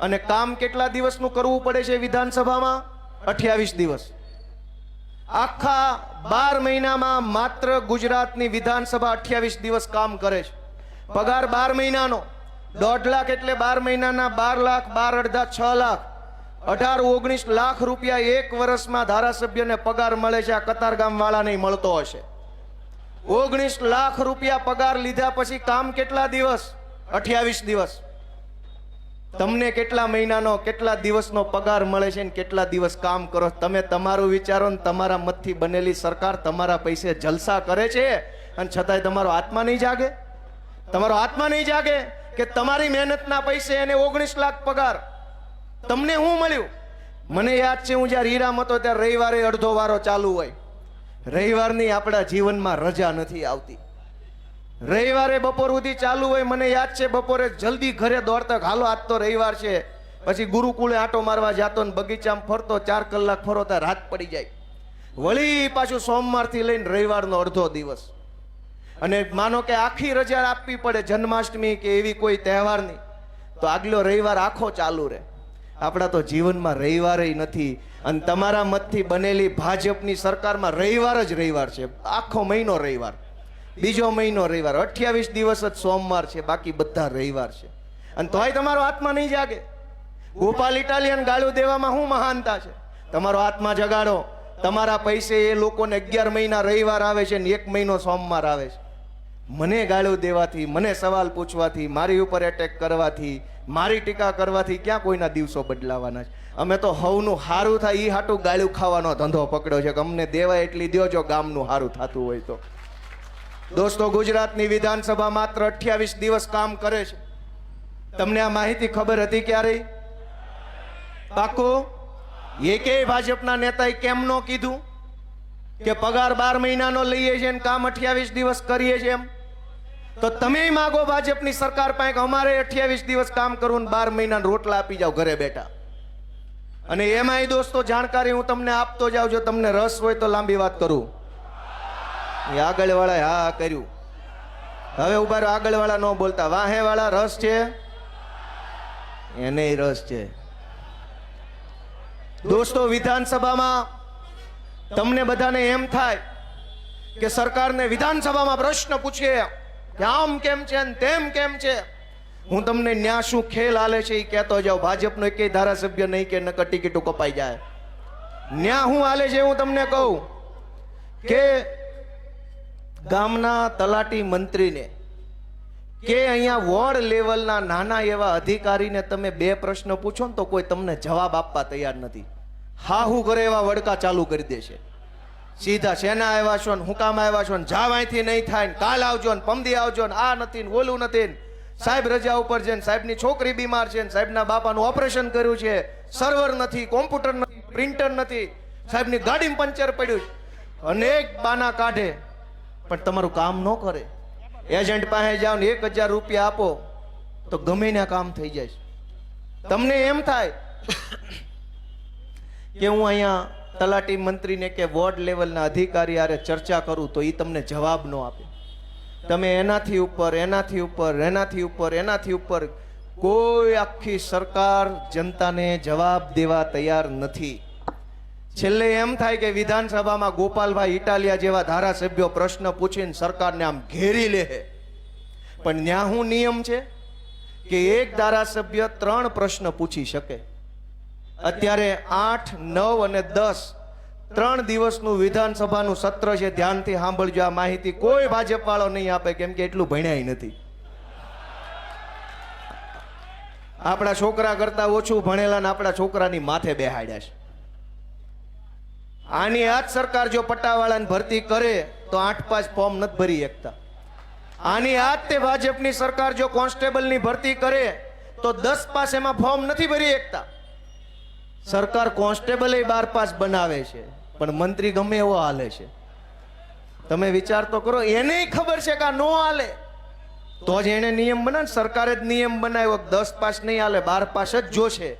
અને કામ કેટલા દિવસનું કરવું પડે છે વિધાનસભામાં? 28 દિવસ. આખા 12 મહિનામાં માત્ર ગુજરાતની વિધાનસભા 28 દિવસ કામ કરે છે. પગાર 12 મહિનાનો 1.5 લાખ એટલે 12 મહિનાના 12 લાખ, 12 અડધા 6 લાખ, 18-19 લાખ રૂપિયા એક વર્ષમાં ધારાસભ્યને પગાર મળે છે. આ કતારગામ વાળા નહીં મળતો હશે. 19 લાખ રૂપિયા પગાર લીધા પછી કામ કેટલા દિવસ? 28 દિવસ. તમને કેટલા મહિનાનો કેટલા દિવસનો પગાર મળે છે ને કેટલા દિવસ કામ કરો? તમે તમારું વિચારો ને તમારા મતથી બનેલી સરકાર તમારા પૈસે જલસા કરે છે અને છતાંય તમારો આત્મા નહીં જાગે? તમારો આત્મા નહીં જાગે કે તમારી મહેનતના પૈસે એને 19 લાખ પગાર? તમને શું મળ્યું? મને યાદ છે હું જ્યારે હીરામાં હતો ત્યારે રવિવારે અડધો વારો ચાલુ હોય. રવિવારની આપણા જીવનમાં રજા નથી આવતી. રવિવારે બપોર સુધી ચાલુ હોય. મને યાદ છે બપોરે જલ્દી ઘરે દોડતા, હાલો આજ તો રવિવાર છે. પછી ગુરુકુળે આંટો મારવા જાતો ને બગીચામાં ફરતો, 4 કલાક ફરો ત્યાં રાત પડી જાય. વળી પાછું સોમવારથી લઈને રવિવારનો અડધો દિવસ. અને માનો કે આખી રજા આપવી પડે જન્માષ્ટમી કે એવી કોઈ તહેવારની, તો આગલો રવિવાર આખો ચાલુ રહે. આપણા તો જીવનમાં રવિવાર નથી. અને તમારા મતથી બનેલી ભાજપની સરકારમાં રવિવાર જ રવિવાર છે. આખો મહિનો રવિવાર, બીજો મહિનો રવિવાર, 28 દિવસ જ સોમવાર છે, બાકી બધા રવિવાર છે. અને તોય તમારો આત્મા નહીં જાગે. ગોપાલ ઇટાલિયન ગાળું દેવામાં શું મહાનતા છે? તમારો આત્મા જગાડો. તમારા પૈસે એ લોકોને 11 મહિના રવિવાર આવે છે ને 1 મહિનો સોમવાર આવે છે. મને ગાળું દેવાથી, મને સવાલ પૂછવાથી, મારી ઉપર એટેક કરવાથી, મારી ટીકા કરવાથી ક્યાં કોઈના દિવસો બદલાવાના છે? અમે તો હવનું હારું થાય એ હાટું ગાળું ખાવાનો ધંધો પકડ્યો છે કે અમને દેવાય એટલી દ્યો જો ગામનું હારું થતું હોય તો. દોસ્તો, ગુજરાતની વિધાનસભા માત્ર 28 દિવસ કામ કરે છે. તમને આ માહિતી ખબર હતી ક્યારે? પાકો? એકેય ભાજપના નેતાએ કેમ ન કીધું કે પગાર 12 મહિનાનો લઈએ છીએ ને કામ 28 દિવસ કરીએ છીએ એમ? તો તમે માગો ભાજપની સરકાર પાસે કે અમારે 28 દિવસ કામ કરવું ને 12 મહિના રોટલા આપી જાવ ઘરે બેઠા. અને એમાંય દોસ્તો જાણકારી હું તમને આપતો જાઉં. જો તમને રસ હોય તો લાંબી વાત કરું. આગળ વાળા હા કર્યું. હવે ઉભા રહો, આગળ વાળા ન બોલતા. વાહે વાળા રસ છે, એને રસ છે. દોસ્તો, વિધાનસભામાં તમને બધાને એમ થાય કે સરકારને વિધાનસભામાં પ્રશ્ન પૂછીએ કે આમ કેમ છે ને તેમ કેમ છે. હું તમને ન્યા શું ખેલ હાલે છે એ કહેતો જાઉં. ભાજપનો એકેય ધારાસભ્ય નહીં કે નકર ટિકિટો કપાઈ જાય. ન્યા શું હાલે છે હું તમને કહું કે ગામના તલાટી મંત્રીને કે અહીંયા વોર્ડ લેવલના નાના એવા અધિકારીને તમે 2 પ્રશ્ન પૂછો ને તો કોઈ તમને જવાબ આપવા તૈયાર નથી. હા હું કરે એવા વડકા ચાલુ કરી દેશે. સીધા શેના આવ્યા છો ને હું કામ આવ્યા છો ને જાવ અહીંથી નહીં થાય ને કાલ આવજો ને પમદી આવજો ને આ નથી ને ઓલું નથી ને સાહેબ રજા ઉપર છે ને સાહેબની છોકરી બીમાર છે ને સાહેબના બાપાનું ઓપરેશન કર્યું છે, સર્વર નથી, કોમ્પ્યુટર નથી, પ્રિન્ટર નથી, સાહેબની ગાડીમાં પંચર પડ્યું છે. અનેક બાના કાઢે પણ તમારું કામ ન કરે. એજન્ટ પાસે જાઓ ને 1000 રૂપિયા આપો તો ગમે ના કામ થઈ જાય. તમને એમ થાય કે હું અહીંયા તલાટી મંત્રીને કે વોર્ડ લેવલના અધિકારી આરે ચર્ચા કરું તો એ તમને જવાબ ન આપે. તમે એનાથી ઉપર, એનાથી ઉપર, એનાથી ઉપર, એનાથી ઉપર, કોઈ આખી સરકાર જનતાને જવાબ દેવા તૈયાર નથી. છેલ્લે એમ થાય કે વિધાનસભામાં ગોપાલભાઈ ઇટાલિયા જેવા ધારાસભ્યો પ્રશ્ન પૂછીને સરકારને આમ ઘેરી લે. પણ ત્યાં શું નિયમ છે કે એક ધારાસભ્ય 3 પ્રશ્ન પૂછી શકે. અત્યારે 8, 9 અને 10 3 દિવસનું વિધાનસભાનું સત્ર છે. ધ્યાનથી સાંભળજો આ માહિતી. કોઈ ભાજપ વાળો નહીં આપે, કેમ કે એટલું ભણ્યા નથી. આપણા છોકરા કરતા ઓછું ભણેલા ને આપણા છોકરાની માથે બેહાડ્યા છે. આની આ જ સરકાર જો પટ્ટાવાળાની ભરતી કરે તો 8-5 ફોર્મ નથી ભરી શકતા. આની આ જ તે ભાજપની સરકાર જો કોન્સ્ટેબલની ભરતી કરે તો 10 પાસ એમાં ફોર્મ નથી ભરી શકતા. સરકાર કોન્સ્ટેબલ 12 પાસ બનાવે છે, પણ મંત્રી ગમે એવો હાલે છે. તમે વિચાર તો કરો. એને ખબર છે કે આ નો હાલે, તો જ એને નિયમ બનાવે. સરકારે જ નિયમ બનાવ્યો 10 પાસ નહીં હાલે, 12 પાસ જ જોશે.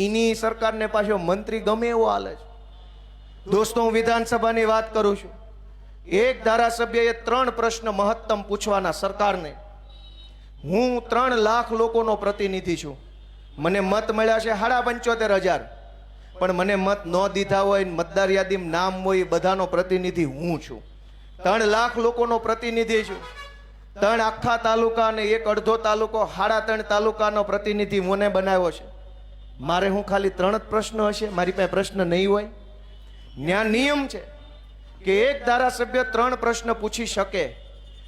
એની સરકારને પાછો મંત્રી ગમે એવો હાલે છે. દોસ્તો, હું વિધાનસભાની વાત કરું છું. એક ધારાસભ્યએ 3 પ્રશ્ન મહત્તમ પૂછવાના સરકારને. હું 3 લાખ લોકોનો પ્રતિનિધિ છું. મને મત મળ્યા છે 75,000, પણ મને મત ન દીધા હોય, મતદાર યાદીમાં નામ હોય, બધાનો પ્રતિનિધિ હું છું. 3 લાખ લોકોનો પ્રતિનિધિ છું. 3 આખા તાલુકા અને 1 અડધો તાલુકો, 3.5 તાલુકાનો પ્રતિનિધિ મને બનાવ્યો છે. મારે હું ખાલી 3 જ પ્રશ્ન હશે? મારી પાસે પ્રશ્ન નહીં હોય? ન્યા નિયમ છે કે એક ધારાસભ્ય 3 પ્રશ્ન પૂછી શકે,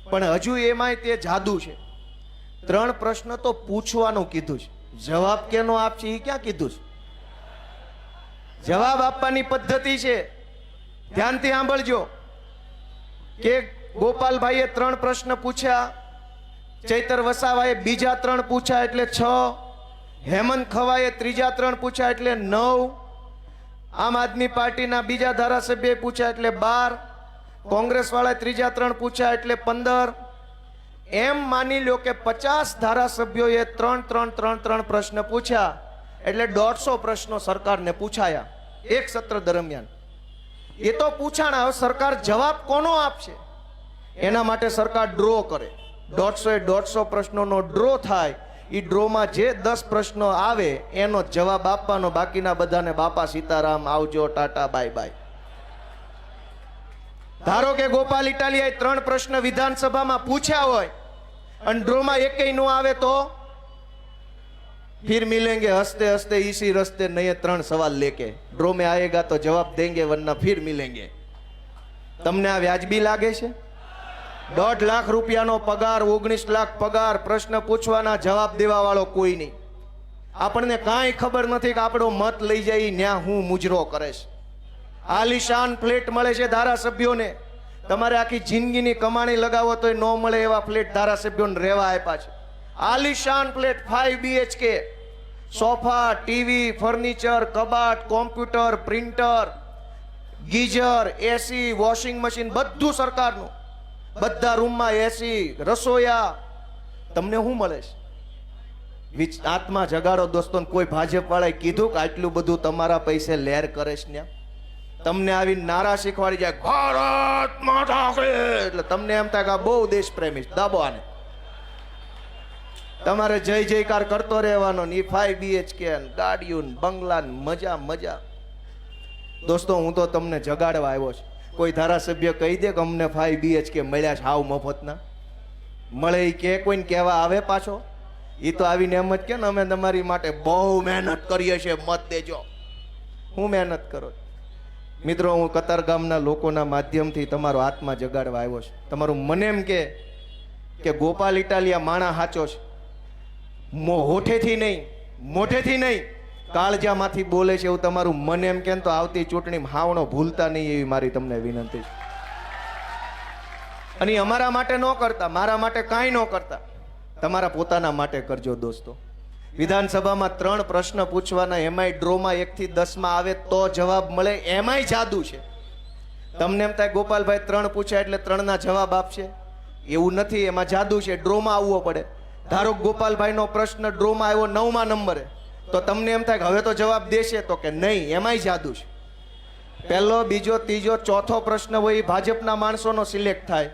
પણ હજુ એમાંય તે જાદુ છે. 3 પ્રશ્ન તો પૂછવાનું કીધું છે, જવાબ કેનો આપશે એ ક્યાં કીધું છે? જવાબ આપવાની પદ્ધતિ છે. ધ્યાનથી સાંભળજો કે ગોપાલભાઈએ 3 પ્રશ્ન પૂછ્યા, ચૈતર વસાવાએ બીજા 3 પૂછ્યા એટલે 6, હેમંત ખવાએ ત્રીજા 3 પૂછ્યા એટલે 9, આમ આદમી પાર્ટીના બીજા ધારાસભ્યએ પૂછ્યા એટલે 12, કોંગ્રેસ વાળાએ ત્રીજા 3 પૂછ્યા એટલે 15. એમ માની લો કે 50 ધારાસભ્યોએ 3 પ્રશ્ન પૂછ્યા એટલે 150 પ્રશ્નો સરકારને પૂછાયા એક સત્ર દરમિયાન. એ તો પૂછાણા. હવે સરકાર જવાબ કોનો આપશે? એના માટે સરકાર ડ્રો કરે. 150 પ્રશ્નોનો ડ્રો થાય. એ ડ્રોમાં જે 10 પ્રશ્નો આવે એનો જવાબ આપવાનો, બાકીના બધાને બાપા સીતારામ, આવજો, ટાટા, બાય બાય. ધારો કે ગોપાલ ઇટાલિયાએ 3 પ્રશ્ન વિધાનસભામાં પૂછ્યા હોય અને ડ્રોમાં એકેય નો આવે તો फिर मिलेंगे हंसते हंसते इसी रस्ते नए 3 सवाल लेके. ड्रो में आएगा तो जवाब देंगे, वरना फिर मिलेंगे. તમને આ વ્યાજબી લાગે છે? 1.5 લાખ રૂપિયાનો પગાર, 19 લાખ પગાર, પ્રશ્ન પૂછવાના, જવાબ દેવા વાળો કોઈ નહીં. આપણને કાંઈ ખબર નથી કે આપણો મત લઈ જાય ન્યા હું મુજરો કરે છે. આલિશાન ફ્લેટ મળે છે ધારાસભ્યોને. તમારે આખી જિંદગીની કમાણી લગાવો તોય ન મળે એવા ફ્લેટ ધારાસભ્યોને રહેવા આપ્યા છે. આલિશાન flat 5 BHK, sofa, TV, furniture, કબાટ, computer, printer, geyser, AC, washing machine, બધું સરકારનું. બધા રૂમમાં એસી, રસોયા. તમને શું મળે છે? આત્મા જગાડો દોસ્તો. કોઈ ભાજપ વાળાએ કીધું કે આટલું બધું તમારા પૈસે લહેર કરે છે ને? તમને આવી નારા શીખવાડી જાય ભારત માતા કી, એટલે તમને એમ થાય કે આ બહુ દેશ પ્રેમી. દાબો આને. તમારે જય જયકાર કરતો રહેવાનો ને 5 BHK ગાડીઓ, બંગલા, મજા મજા. દોસ્તો, હું તો તમને જગાડવા આવ્યો છું. કોઈ ધારાસભ્ય કહી દે કે અમને 5 BHK મળ્યા છે હાવ મફતના? મળે એ કે કોઈને કહેવા આવે પાછો? એ તો આવીને એમ જ કે ને અમે તમારી માટે બહુ મહેનત કરીએ છીએ, મત દેજો. હું મહેનત કરો? મિત્રો, હું કતારગામના લોકોના માધ્યમથી તમારો આત્મા જગાડવા આવ્યો છું. તમારું મને એમ કે ગોપાલ ઇટાલિયા માણા સાચો છે. હોઠેથી નહીં, મોઢેથી નહીં, કાળજામાંથી બોલે છે એવું તમારું મને એમ કે તો આવતી ચૂંટણીમાં હાવણો ભૂલતા નહીં, એવી મારી તમને વિનંતી છે. અને અમારા માટે ન કરતા, મારા માટે કાંઈ ન કરતા, તમારા પોતાના માટે કરજો દોસ્તો. વિધાનસભામાં 3 પ્રશ્ન પૂછવાના, એમાંય ડ્રોમાં 1 થી 10 માં આવે તો જવાબ મળે, એમાંય જાદુ છે. તમને એમ થાય ગોપાલભાઈ 3 પૂછ્યા એટલે 3 ના જવાબ આપશે, એવું નથી. એમાં જાદુ છે. ડ્રોમાં આવવો પડે. ધારો ગોપાલભાઈ નો પ્રશ્ન ડ્રોમાં આવ્યો 9મા નંબરે, તો તમને એમ થાય કે હવે તો જવાબ દેશે, તો કે નહીં, એમાંય જાદુ છે. પહેલો, બીજો, ત્રીજો, ચોથો પ્રશ્ન હોય એ ભાજપના માણસોનો સિલેક્ટ થાય.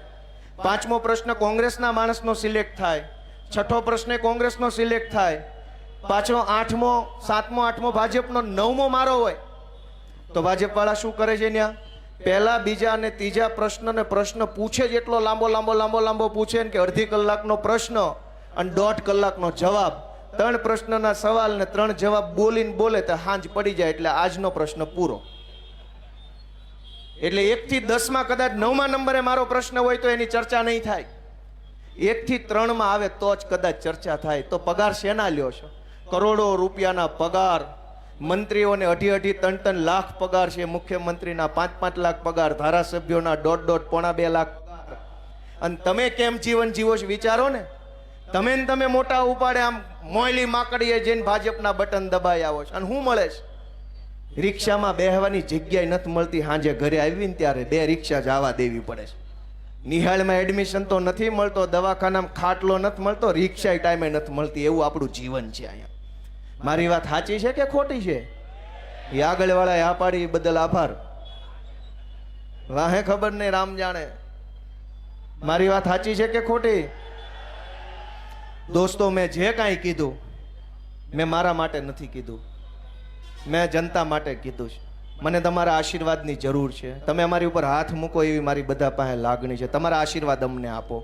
5મો પ્રશ્ન કોંગ્રેસના માણસનો સિલેક્ટ થાય. 6થો પ્રશ્ન કોંગ્રેસનો સિલેક્ટ થાય. પાછો 8મો, 7મો, 8મો ભાજપનો, 9મો મારો હોય. તો ભાજપવાળા શું કરે છે ત્યાં? પહેલા બીજા અને ત્રીજા પ્રશ્ન પૂછે જ એટલો લાંબો પૂછે ને કે અડધી કલાકનો પ્રશ્ન અને 1.5 કલાકનો જવાબ. 3 પ્રશ્નના સવાલ ને 3 જવાબ બોલે તો હાંજ પડી જાય એટલે આજનો પ્રશ્ન પૂરો. એટલે 1 થી 10 માં કદાચ 9મા નંબરે મારો પ્રશ્ન હોય તો એની ચર્ચા નહીં થાય. 1 થી 3 માં આવે તો જ કદાચ ચર્ચા થાય. તો પગાર શેના લ્યો છો? કરોડો રૂપિયાના પગાર, મંત્રીઓને 2.5-3 લાખ પગાર છે, મુખ્યમંત્રીના 5-5 લાખ પગાર, ધારાસભ્યોના 1.5 પોણા 2 લાખ પગાર. અને તમે કેમ જીવન જીવો છો વિચારો ને. તમે મોટા ઉપાડે આમ મોયલી માકડીએ જઈને ભાજપના બટન દબાઈ આવો છો અને શું મળે છે? રિક્ષામાં બેહવાની જગ્યાએ નથી મળતી. સાંજે ઘરે આવીને ત્યારે 2 રિક્ષા જવા દેવી પડે છે. નિહાળમાં એડમિશન તો નથી મળતો, દવાખાનામાં ખાટલો નથી મળતો, રિક્ષા ટાઈમે નથી મળતી. એવું આપણું જીવન છે અહીંયા. મારી વાત સાચી છે કે ખોટી છે? એ આગળ વાળા આ પાડી બદલ આભાર. વાહે ખબર નહીં, રામ જાણે. મારી વાત સાચી છે કે ખોટી? દોસ્તો, મેં જે કાંઈ કીધું મેં મારા માટે નથી કીધું, મેં જનતા માટે કીધું છે. મને તમારા આશીર્વાદની જરૂર છે. તમે અમારી ઉપર હાથ મૂકો એવી મારી બધા પાસે લાગણી છે. તમારા આશીર્વાદ અમને આપો.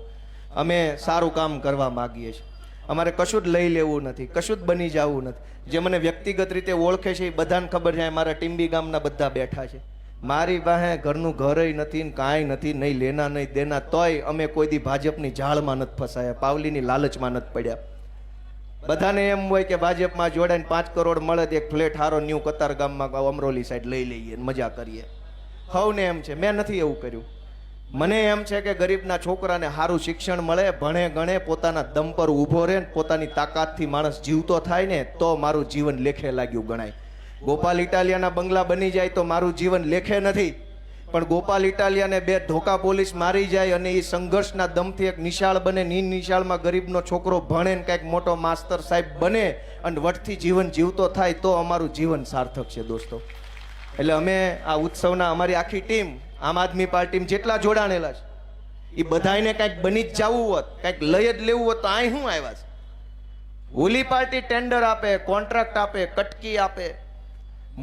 અમે સારું કામ કરવા માગીએ છીએ. અમારે કશું જ લઈ લેવું નથી, કશું જ બની જવું નથી. જે મને વ્યક્તિગત રીતે ઓળખે છે એ બધાને ખબર છે. મારા ટીંબી ગામના બધા બેઠા છે. મારી પાસે ઘરનું ઘરય નથી ને કાંઈ નથી, નહીં લેના નહીં દેના. તોય અમે કોઈ દી ભાજપની જાળમાં નથી ફસાયા, પાવલીની લાલચમાં નથી પડ્યા. બધાને એમ હોય કે ભાજપમાં જોડાઈને 5 કરોડ મળે તો એક ફ્લેટ હારો ન્યૂ કતાર ગામમાં અમરોલી સાઈડ લઈ લઈએ, મજા કરીએ. હવને એમ છે. મેં નથી એવું કર્યું. મને એમ છે કે ગરીબના છોકરાને સારું શિક્ષણ મળે, ભણે ગણે, પોતાના દમ પર ઊભો રહે, પોતાની તાકાતથી માણસ જીવતો થાય ને તો મારું જીવન લેખે લાગ્યું ગણાય. ગોપાલ ઇટાલિયાના બંગલા બની જાય તો મારું જીવન લેખે નથી. પણ ગોપાલ ઇટાલિયાને 2 ધોકા પોલીસ મારી જાય અને એ સંઘર્ષના દમથી એક નિશાળ બને, નિશાળમાં ગરીબનો છોકરો ભણે ને કંઈક મોટો માસ્તર સાહેબ બને અને વટથી જીવન જીવતો થાય તો અમારું જીવન સાર્થક છે દોસ્તો. એટલે અમે આ ઉત્સવના અમારી આખી ટીમ, આમ આદમી પાર્ટીમાં જેટલા જોડાણેલા છે એ બધાને કંઈક બની જ જવું હોત, કંઈક લઈ જ લેવું હોત તો અહીં શું આવ્યા છે? ઓલી પાર્ટી ટેન્ડર આપે, કોન્ટ્રાક્ટ આપે, કટકી આપે,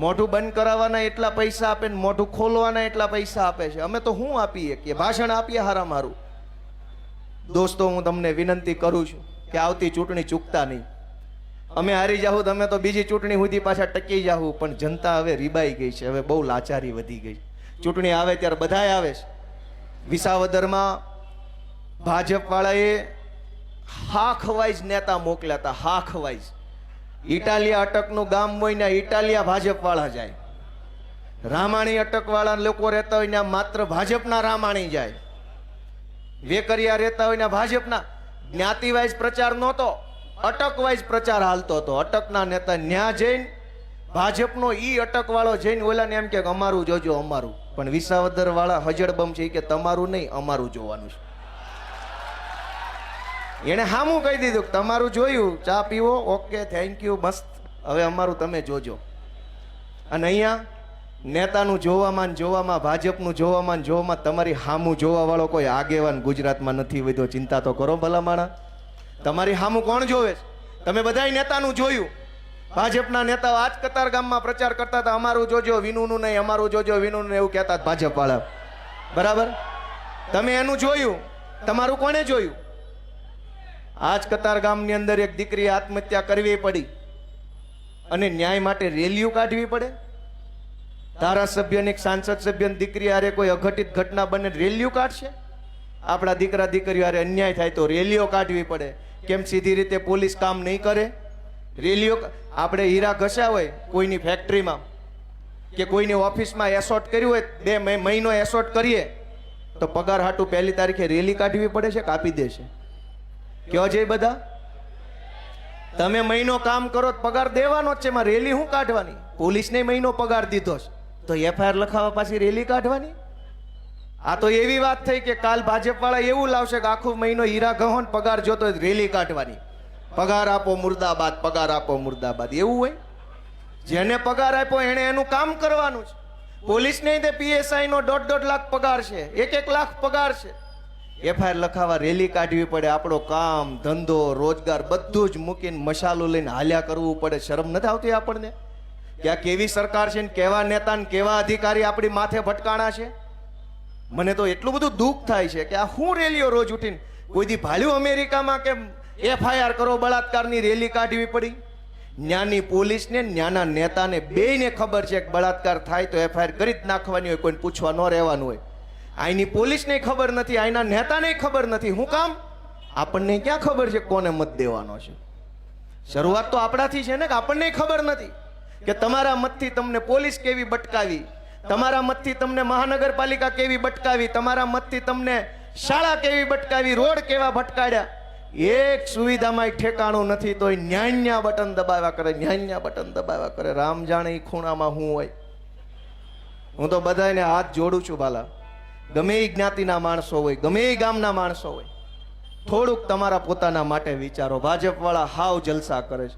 મોઢું બંધ કરાવવાના એટલા પૈસા આપે ને મોઢું ખોલવાના એટલા પૈસા આપે છે. અમે તો શું આપીએ કે ભાષણ આપીએ હારા મારું. દોસ્તો, હું તમને વિનંતી કરું છું કે આવતી ચૂંટણી ચૂકતા નહીં. અમે હારી જાહું તમે તો બીજી ચૂંટણી સુધી પાછા ટકી જાહું. પણ જનતા હવે રીબાઈ ગઈ છે, હવે બહુ લાચારી વધી ગઈ. ચૂંટણી આવે ત્યારે બધાય આવે છે. વિસાવદરમાં ભાજપ વાળાએ હાખ વાઇઝ નેતા મોકલ્યા હતા, હાખ વાઇઝ. ઇટાલિયા અટકનું ગામ હોય ને ઇટાલિયા ભાજપ વાળા જાય. રામાણી અટક વાળા લોકો રહેતા હોય ને માત્ર ભાજપના રામાણી જાય. વેકરિયા રહેતા હોય ને ભાજપના. જ્ઞાતિ વાઇઝ પ્રચાર નહોતો, અટક વાઇઝ પ્રચાર હાલતો હતો. અટકના નેતા ન્યા જઈને ભાજપનો ઈ અટક વાળો જઈને ઓલાને એમ કે અમારું જોજો, અમારું. પણ વિસાવદર વાળા હજડબમ છે કે તમારું નહીં, અમારું જોવાનું છે. એને હામું કહી દીધું તમારું જોયું, ચા પીવો, ઓકે થેન્ક યુ, મસ્ત, હવે અમારું તમે જોજો. અને અહીંયા નેતાનું જોવામાં ભાજપનું જોવામાં તમારી હામું જોવા વાળો કોઈ આગેવાન ગુજરાતમાં નથી વધ્યો. ચિંતા તો કરો ભલા માણા. તમારી હામું કોણ જોવે છે? તમે બધાય નેતાનું જોયું. ભાજપના નેતાઓ આજ કતાર ગામમાં પ્રચાર કરતા હતા, અમારું જોજો, વિનુનું નહીં, અમારું જોજો, વિનુનું, એવું કહેતા ભાજપ વાળા. બરાબર? તમે એનું જોયું, તમારું કોને જોયું? આજ કતાર ગામની અંદર એક દીકરીએ આત્મહત્યા કરવી પડી અને ન્યાય માટે રેલીઓ કાઢવી પડે. ધારાસભ્યની, સાંસદ સભ્યની દીકરી હારે કોઈ અઘટિત ઘટના બને રેલીઓ કાઢશે? આપણા દીકરા દીકરીઓ હારે અન્યાય થાય તો રેલીઓ કાઢવી પડે. કેમ સીધી રીતે પોલીસ કામ નહીં કરે? રેલીઓ. આપણે હીરા ઘસ્યા હોય કોઈની ફેક્ટરીમાં કે કોઈની ઓફિસમાં એસોર્ટ કર્યું હોય, 2 મહિનો એસોર્ટ કરીએ તો પગાર હાટું 1લી તારીખે રેલી કાઢવી પડે છે કે આપી દેશે? કયો છે બધા? તમે મહિનો કામ કરો તો પગાર દેવાનો જ છે, એમાં રેલી શું કાઢવાની? પોલીસને મહિનો પગાર દીધો છે તો એફઆઈઆર લખાવવા પાછી રેલી કાઢવાની? આ તો એવી વાત થઈ કે કાલ ભાજપ વાળા એવું લાવશે કે આખો મહિનો હીરા ગહોન પગાર જોતો રેલી કાઢવાની. પગાર આપો મુર્દાબાદ, પગાર આપો મુર્દાબાદ. એવું હોય? જેને પગાર આપ્યો એને એનું કામ કરવાનું છે. પોલીસને તે પીએસઆઈ નો 1.5 લાખ પગાર છે, 1 લાખ પગાર છે. એફઆઈઆર લખાવા રેલી કાઢવી પડે. આપણો કામ ધંધો રોજગાર બધું જ મૂકીને મસાલો લઈને હાલ્યા કરવું પડે. શરમ નથી આવતી આપણને કે આ કેવી સરકાર છે ને કેવા નેતા ને કેવા અધિકારી આપણી માથે ભટકાણા છે. મને તો એટલું બધું દુઃખ થાય છે કે આ હું રેલીઓ રોજ ઉઠીને કોઈ દી ભાલ્યું અમેરિકામાં કે FIR કરો બળાત્કારની રેલી કાઢવી પડી. ન્યાની પોલીસને ન્યાના નેતાને બેયને ખબર છે કે બળાત્કાર થાય તો FIR કરી જ નાખવાની હોય, કોઈને પૂછવા ન રહેવાનું હોય. અહીંની પોલીસને ખબર નથી, અહીંના નેતાને ખબર નથી. હું કામ? આપણને ક્યાં ખબર છે કોને મત દેવાનો છે? શરૂઆત તો આપણાથી છે ને કે આપણને ખબર નથી કે તમારા મતથી તમને પોલીસ કેવી બટકાવી, તમારા મતથી તમને મહાનગરપાલિકા કેવી બટકાવી, તમારા મતથી તમને શાળા કેવી બટકાવી, રોડ કેવા ભટકાડ્યા. એક સુવિધામાં ઠેકાણું નથી તોય ન્યાન્યા બટન દબાવ્યા કરે, ન્યાન્યા બટન દબાવ્યા કરે. રામ જાણે એ ખૂણામાં હું હોય. હું તો બધાને હાથ જોડું છું બાલા, ગમે એ જ્ઞાતિના માણસો હોય, ગમે એ ગામના માણસો હોય, થોડુંક તમારા પોતાના માટે વિચારો. ભાજપ વાળા હાવ જલસા કરે છે.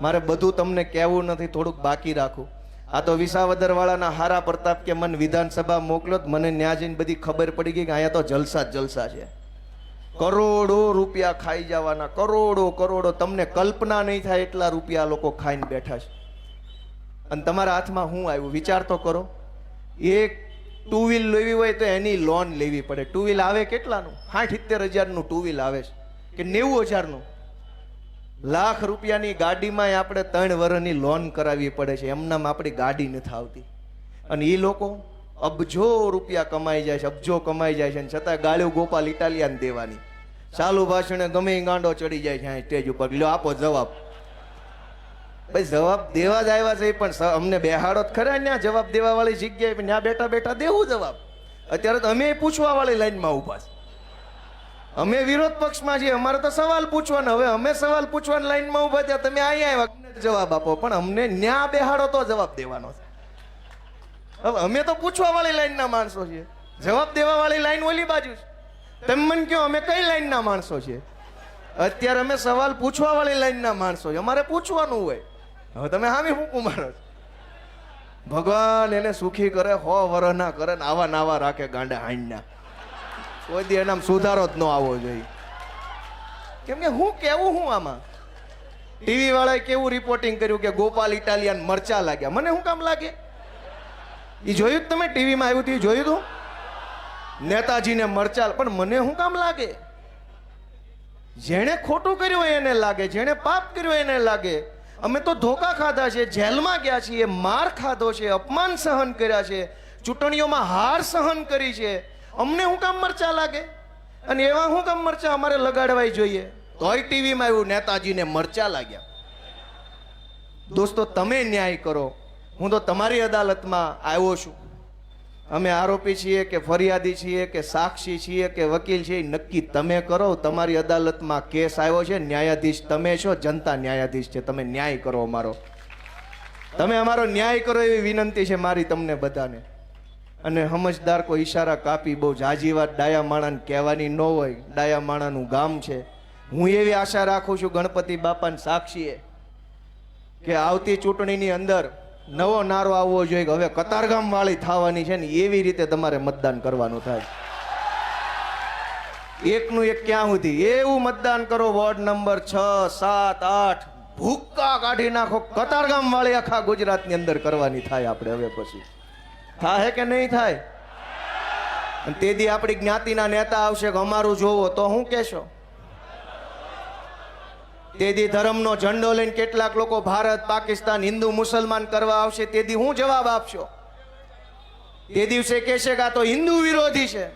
મારે બધું તમને કહેવું નથી, થોડુંક બાકી રાખું. આ તો વિસાવદર વાળાના હારા પ્રતાપ કે મને વિધાનસભા મોકલ્યો, મને ન્યા જઈને બધી ખબર પડી ગઈ કે અહીંયા તો જલસા જ જલસા છે. કરોડો રૂપિયા ખાઈ જવાના, કરોડો. તમને કલ્પના નહીં થાય એટલા રૂપિયા લોકો ખાઈને બેઠા છે. અને તમારા હાથમાં હું આવ્યું વિચાર તો કરો. એક ટુ વ્હીલ લેવી હોય તો એની લોન લેવી પડે. ટુ વ્હીલ આવે કેટલાનું? 60-70,000નું ટુ વ્હીલ આવે છે કે 90,000નું? લાખ રૂપિયાની ગાડીમાં આપણે 3 વર્ષની લોન કરાવવી પડે છે. એમનામ આપણી ગાડી નથી આવતી. અને એ લોકો અબજો રૂપિયા કમાઈ જાય છે, અબજો કમાઈ જાય છે, છતાં ગાળ્યો ગોપાલ ઇટાલિયાને દેવાની. ચાલુ ભાષણે ગમે એ ગાંડો ચડી જાય છે અહીં સ્ટેજ ઉપર. લ્યો આપો જવાબ. ભાઈ જવાબ દેવા જ આવ્યા છે, પણ અમને બેહાડો જ ખરા ત્યાં જવાબ દેવા વાળી જગ્યાએ. ત્યાં બેઠા બેઠા દેવું જવાબ. અત્યારે તો અમે પૂછવા વાળી લાઈનમાં ઉભા છે. અમે વિરોધ પક્ષમાં છીએ, અમારે તો સવાલ પૂછવાના. હવે અમે સવાલ પૂછવાની લાઈનમાં ઉભા થયા, તમે અહીંયા આવ્યા જવાબ આપો, પણ અમને ન્યા બેહાડો તો જવાબ દેવાનો છે. હવે અમે તો પૂછવા વાળી લાઈનના માણસો છીએ, જવાબ દેવા વાળી લાઈન ઓલી બાજુ છે. તમે મને કહો અમે કઈ લાઈનના માણસો છીએ? અત્યારે અમે સવાલ પૂછવા વાળી લાઈનના માણસો છીએ, અમારે પૂછવાનું હોય. હવે તમે હામી હું કુમારો છો? ભગવાન એને સુખી કરે, 100 વર્ષ ના કરે ને આવા નાવા રાખે ગાંડા હાંડના. કોઈ દી એનામ સુધારો જ ન આવવો જોઈએ. કેમ કે હું કેવું હું આમાં ટીવી વાળાએ કેવું રિપોર્ટિંગ કર્યું કે ગોપાલ ઇટાલિયન મરચા લાગ્યા. મને શું કામ લાગે? એ જોયું તમે ટીવીમાં આવ્યું હતું, જોયું હતું નેતાજીને મરચા, પણ મને શું કામ લાગે? જેણે ખોટું કર્યું એને લાગે, જેણે પાપ કર્યું એને લાગે. અમે તો ધોકા ખાધા છે, જેલમાં ગયા છીએ, માર ખાધો છે, અપમાન સહન કર્યા છે, ચૂંટણીઓમાં હાર સહન કરી છે. અમને શું કામ મરચા લાગે? અને એવા શું કામ મરચા અમારે લગાડવાય જોઈએ? તોય ટીવીમાં આવ્યું નેતાજીને મરચા લાગ્યા. દોસ્તો તમે ન્યાય કરો. હું તો તમારી અદાલતમાં આવ્યો છું. અમે આરોપી છીએ કે ફરિયાદી છીએ કે સાક્ષી છીએ કે વકીલ છીએ, નક્કી તમે કરો. તમારી અદાલતમાં કેસ આવ્યો છે, ન્યાયાધીશ તમે છો, જનતા ન્યાયાધીશ છે. તમે ન્યાય કરો અમારો, તમે અમારો ન્યાય કરો એવી વિનંતી છે મારી તમને બધાને. અને સમજદાર કોઈ ઈશારા કાપી બહુ જાજી વાત ડાયા માણાને કહેવાની ન હોય. ડાયા માણાનું ગામ છે. હું એવી આશા રાખું છું ગણપતિ બાપાને સાક્ષીએ કે આવતી ચૂંટણીની અંદર નવો નારો આવવો જોઈએ કે હવે કતારગામ વાળી થવાની છે ને એવી રીતે તમારે મતદાન કરવાનું થાય. એકનું એક ક્યાં સુધી એવું મતદાન કરો. વોર્ડ નંબર 6, 7, 8 ભૂક્કા કાઢી નાખો. કતારગામ વાળી આખા ગુજરાતની અંદર કરવાની થાય. આપણે હવે પછી થાય કે નહીં થાય? અને તેથી આપણી જ્ઞાતિના નેતા આવશે કે અમારું જોવો, તો હું કહેશો? તેથી ધર્મનો ઝંડો લઈને કેટલાક લોકો ભારત પાકિસ્તાન હિન્દુ મુસલમાન કરવા આવશે, તેથી હું જવાબ આપશો? તે દિવસે કહેશે કે આ તો હિન્દુ વિરોધી છે.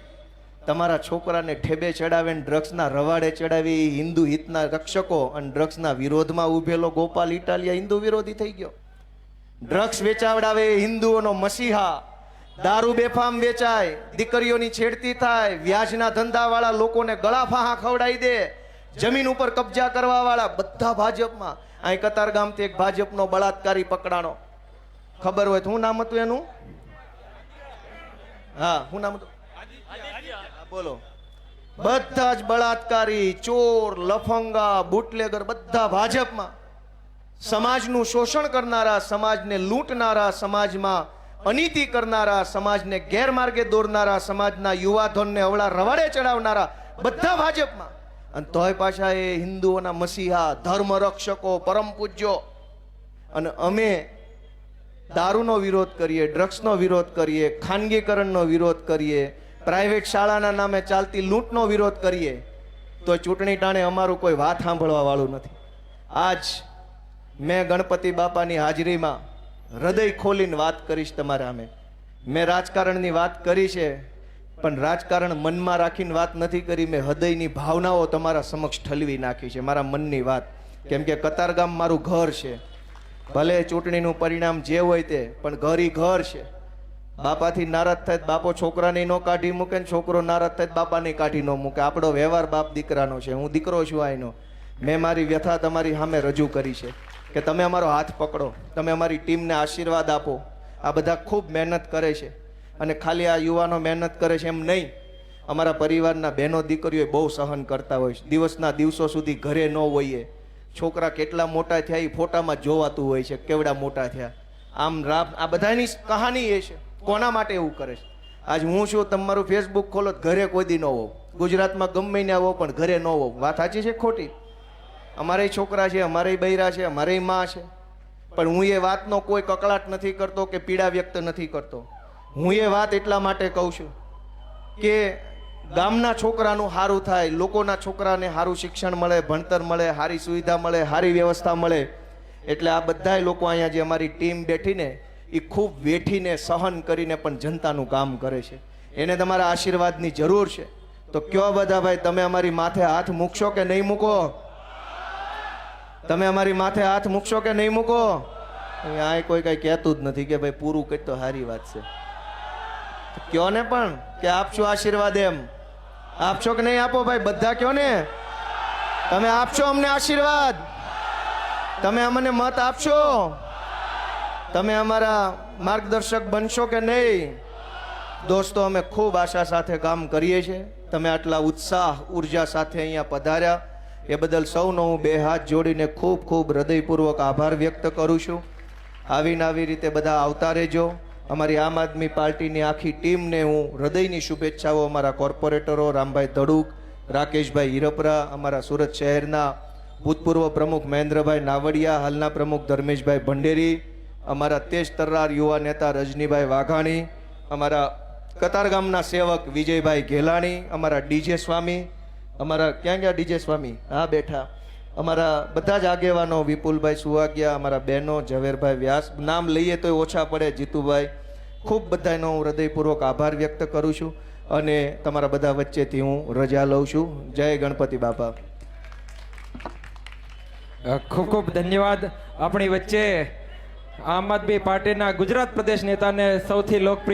તમારા છોકરાને ઠેબે ચડાવે ને ડ્રગ્સના રવાડે ચડાવી હિન્દુ હિતના રક્ષકો અને ડ્રગ્સના વિરોધમાં ઉભેલો ગોપાલ ઇટાલિયા હિન્દુ વિરોધી થઈ ગયો. ડ્રગ્સ વેચાવડાવે હિન્દુઓનો મસીહા, દારૂ બેફામ વેચાય, દીકરીઓની છેડતી થાય, વ્યાજના ધંધાવાળા લોકોને ગળા ફાહા ખવડાવી દે, જમીન ઉપર કબજા કરવા વાળા બધા ભાજપમાં. અહીં કતારગામથી એક ભાજપનો બળાત્કારી પકડાણો, ખબર હોય તો શું નામ હતું એનું? હા, શું નામ હતું? બોલો. બધા જ બળાત્કારી, ચોર, લફંગા, બુટલેગર બધા ભાજપમાં. સમાજનું શોષણ કરનારા, સમાજને લૂંટનારા, સમાજમાં અનીતિ કરનારા, સમાજને ગેરમાર્ગે દોરનારા, સમાજના યુવાધનને અવળા રવાડે ચડાવનારા બધા ભાજપમાં. અને તોય પાછા એ હિન્દુઓના મસીહા, ધર્મ રક્ષકો, પરમ પૂજ્યો. અને અમે દારૂનો વિરોધ કરીએ, ડ્રગ્સનો વિરોધ કરીએ, ખાનગીકરણનો વિરોધ કરીએ, પ્રાઇવેટ શાળાના નામે ચાલતી લૂંટનો વિરોધ કરીએ, તો ચૂંટણી ટાણે અમારું કોઈ વાત સાંભળવા વાળું નથી. આજ મેં ગણપતિ બાપાની હાજરીમાં હૃદય ખોલીને વાત કરીશ તમારા સામે. મેં રાજકારણની વાત કરી છે, પણ રાજકારણ મનમાં રાખીને વાત નથી કરી. મેં હૃદયની ભાવનાઓ તમારા સમક્ષ ઠલવી નાખી છે, મારા મનની વાત. કેમ કે કતારગામ મારું ઘર છે. ભલે ચૂંટણીનું પરિણામ જે હોય તે, પણ ઘર ઈ ઘર છે. બાપાથી નારાજ થાય તો બાપો છોકરાને ન કાઢી મૂકે ને છોકરો નારાજ થાય તો બાપાને કાઢી ન મૂકે. આપણો વ્યવહાર બાપ દીકરાનો છે. હું દીકરો છું આઈનો. મેં મારી વ્યથા તમારી સામે રજૂ કરી છે કે તમે અમારો હાથ પકડો, તમે અમારી ટીમને આશીર્વાદ આપો. આ બધા ખૂબ મહેનત કરે છે, અને ખાલી આ યુવાનો મહેનત કરે છે એમ નહીં, અમારા પરિવારના બહેનો દીકરીઓ બહુ સહન કરતા હોય છે. દિવસના દિવસો સુધી ઘરે ન હોઈએ. છોકરા કેટલા મોટા થયા એ ફોટામાં જોવાતું હોય છે, કેવડા મોટા થયા. આમ આ બધાની કહાની એ છે. કોના માટે એવું કરે છે? આજ હું છું, તમારું ફેસબુક ખોલો તો ઘરે કોઈ દી ન હોવ. ગુજરાતમાં ગમે ને આવો પણ ઘરે ન હોવ. વાત સાચી છે ખોટી? અમારે છોકરા છે, અમારે બૈરા છે, અમારે માં છે, પણ હું એ વાતનો કોઈ કકળાટ નથી કરતો કે પીડા વ્યક્ત નથી કરતો. હું એ વાત એટલા માટે કહું છું કે ગામના છોકરાનું સારું થાય, લોકોના છોકરાને સારું શિક્ષણ મળે, ભણતર મળે, સારી સુવિધા મળે, સારી વ્યવસ્થા મળે. એટલે આ બધા લોકો અહીંયા જે અમારી ટીમ બેઠીને એ ખૂબ વેઠીને સહન કરીને પણ જનતાનું કામ કરે છે. એને તમારા આશીર્વાદની જરૂર છે. તો કયો બધા ભાઈ, તમે અમારી માથે હાથ મૂકશો કે નહીં મૂકો? તમે અમારી માથે હાથ મૂકશો કે નહીં મૂકો? આ કોઈ કઈ કહેતું જ નથી કે ભાઈ પૂરું કરી તો સારી વાત છે. કયો ને પણ કે આપશો આશીર્વાદ. એમ આપશો કે નહીં આપો ભાઈ? બધા કયો ને, તમે આપશો અમને આશીર્વાદ? તમે અમને મત આપશો? તમે અમારા માર્ગદર્શક બનશો કે નહીં? દોસ્તો, અમે ખૂબ આશા સાથે કામ કરીએ છીએ. તમે આટલા ઉત્સાહ ઉર્જા સાથે અહીંયા પધાર્યા એ બદલ સૌનો હું બે હાથ જોડીને ખૂબ ખૂબ હૃદયપૂર્વક આભાર વ્યક્ત કરું છું. આવીને આવી રીતે બધા આવતા રહેજો. અમારી આમ આદમી પાર્ટીની આખી ટીમને હું હૃદયની શુભેચ્છાઓ, અમારા કોર્પોરેટરો રામભાઈ ધડુક, રાકેશભાઈ હિરપરા, અમારા સુરત શહેરના ભૂતપૂર્વ પ્રમુખ મહેન્દ્રભાઈ નાવડિયા, હાલના પ્રમુખ ધર્મેશભાઈ ભંડેરી, અમારા તેજ તર્રાર યુવા નેતા રજનીભાઈ વાઘાણી, અમારા કતારગામના સેવક વિજયભાઈ ઘેલાણી, અમારા ડીજે સ્વામી, અમારા ક્યાં ગયા ડીજે સ્વામી? હા, બેઠા. અમારા બધા જ આગેવાનો, વિપુલભાઈ સુવાગિયા, અમારા બહેનો ઝવેરભાઈ વ્યાસ, નામ લઈએ તો ઓછા પડે, જીતુભાઈ, ખૂબ બધાનો હું હૃદયપૂર્વક આભાર વ્યક્ત કરું છું. અને તમારા બધા વચ્ચેથી હું રજા લઉં છું. જય ગણપતિ બાપા. ખૂબ ખૂબ ધન્યવાદ. આપણી વચ્ચે આમ આદમી પાર્ટીના ગુજરાત પ્રદેશ નેતાને સૌથી લોકપ્રિય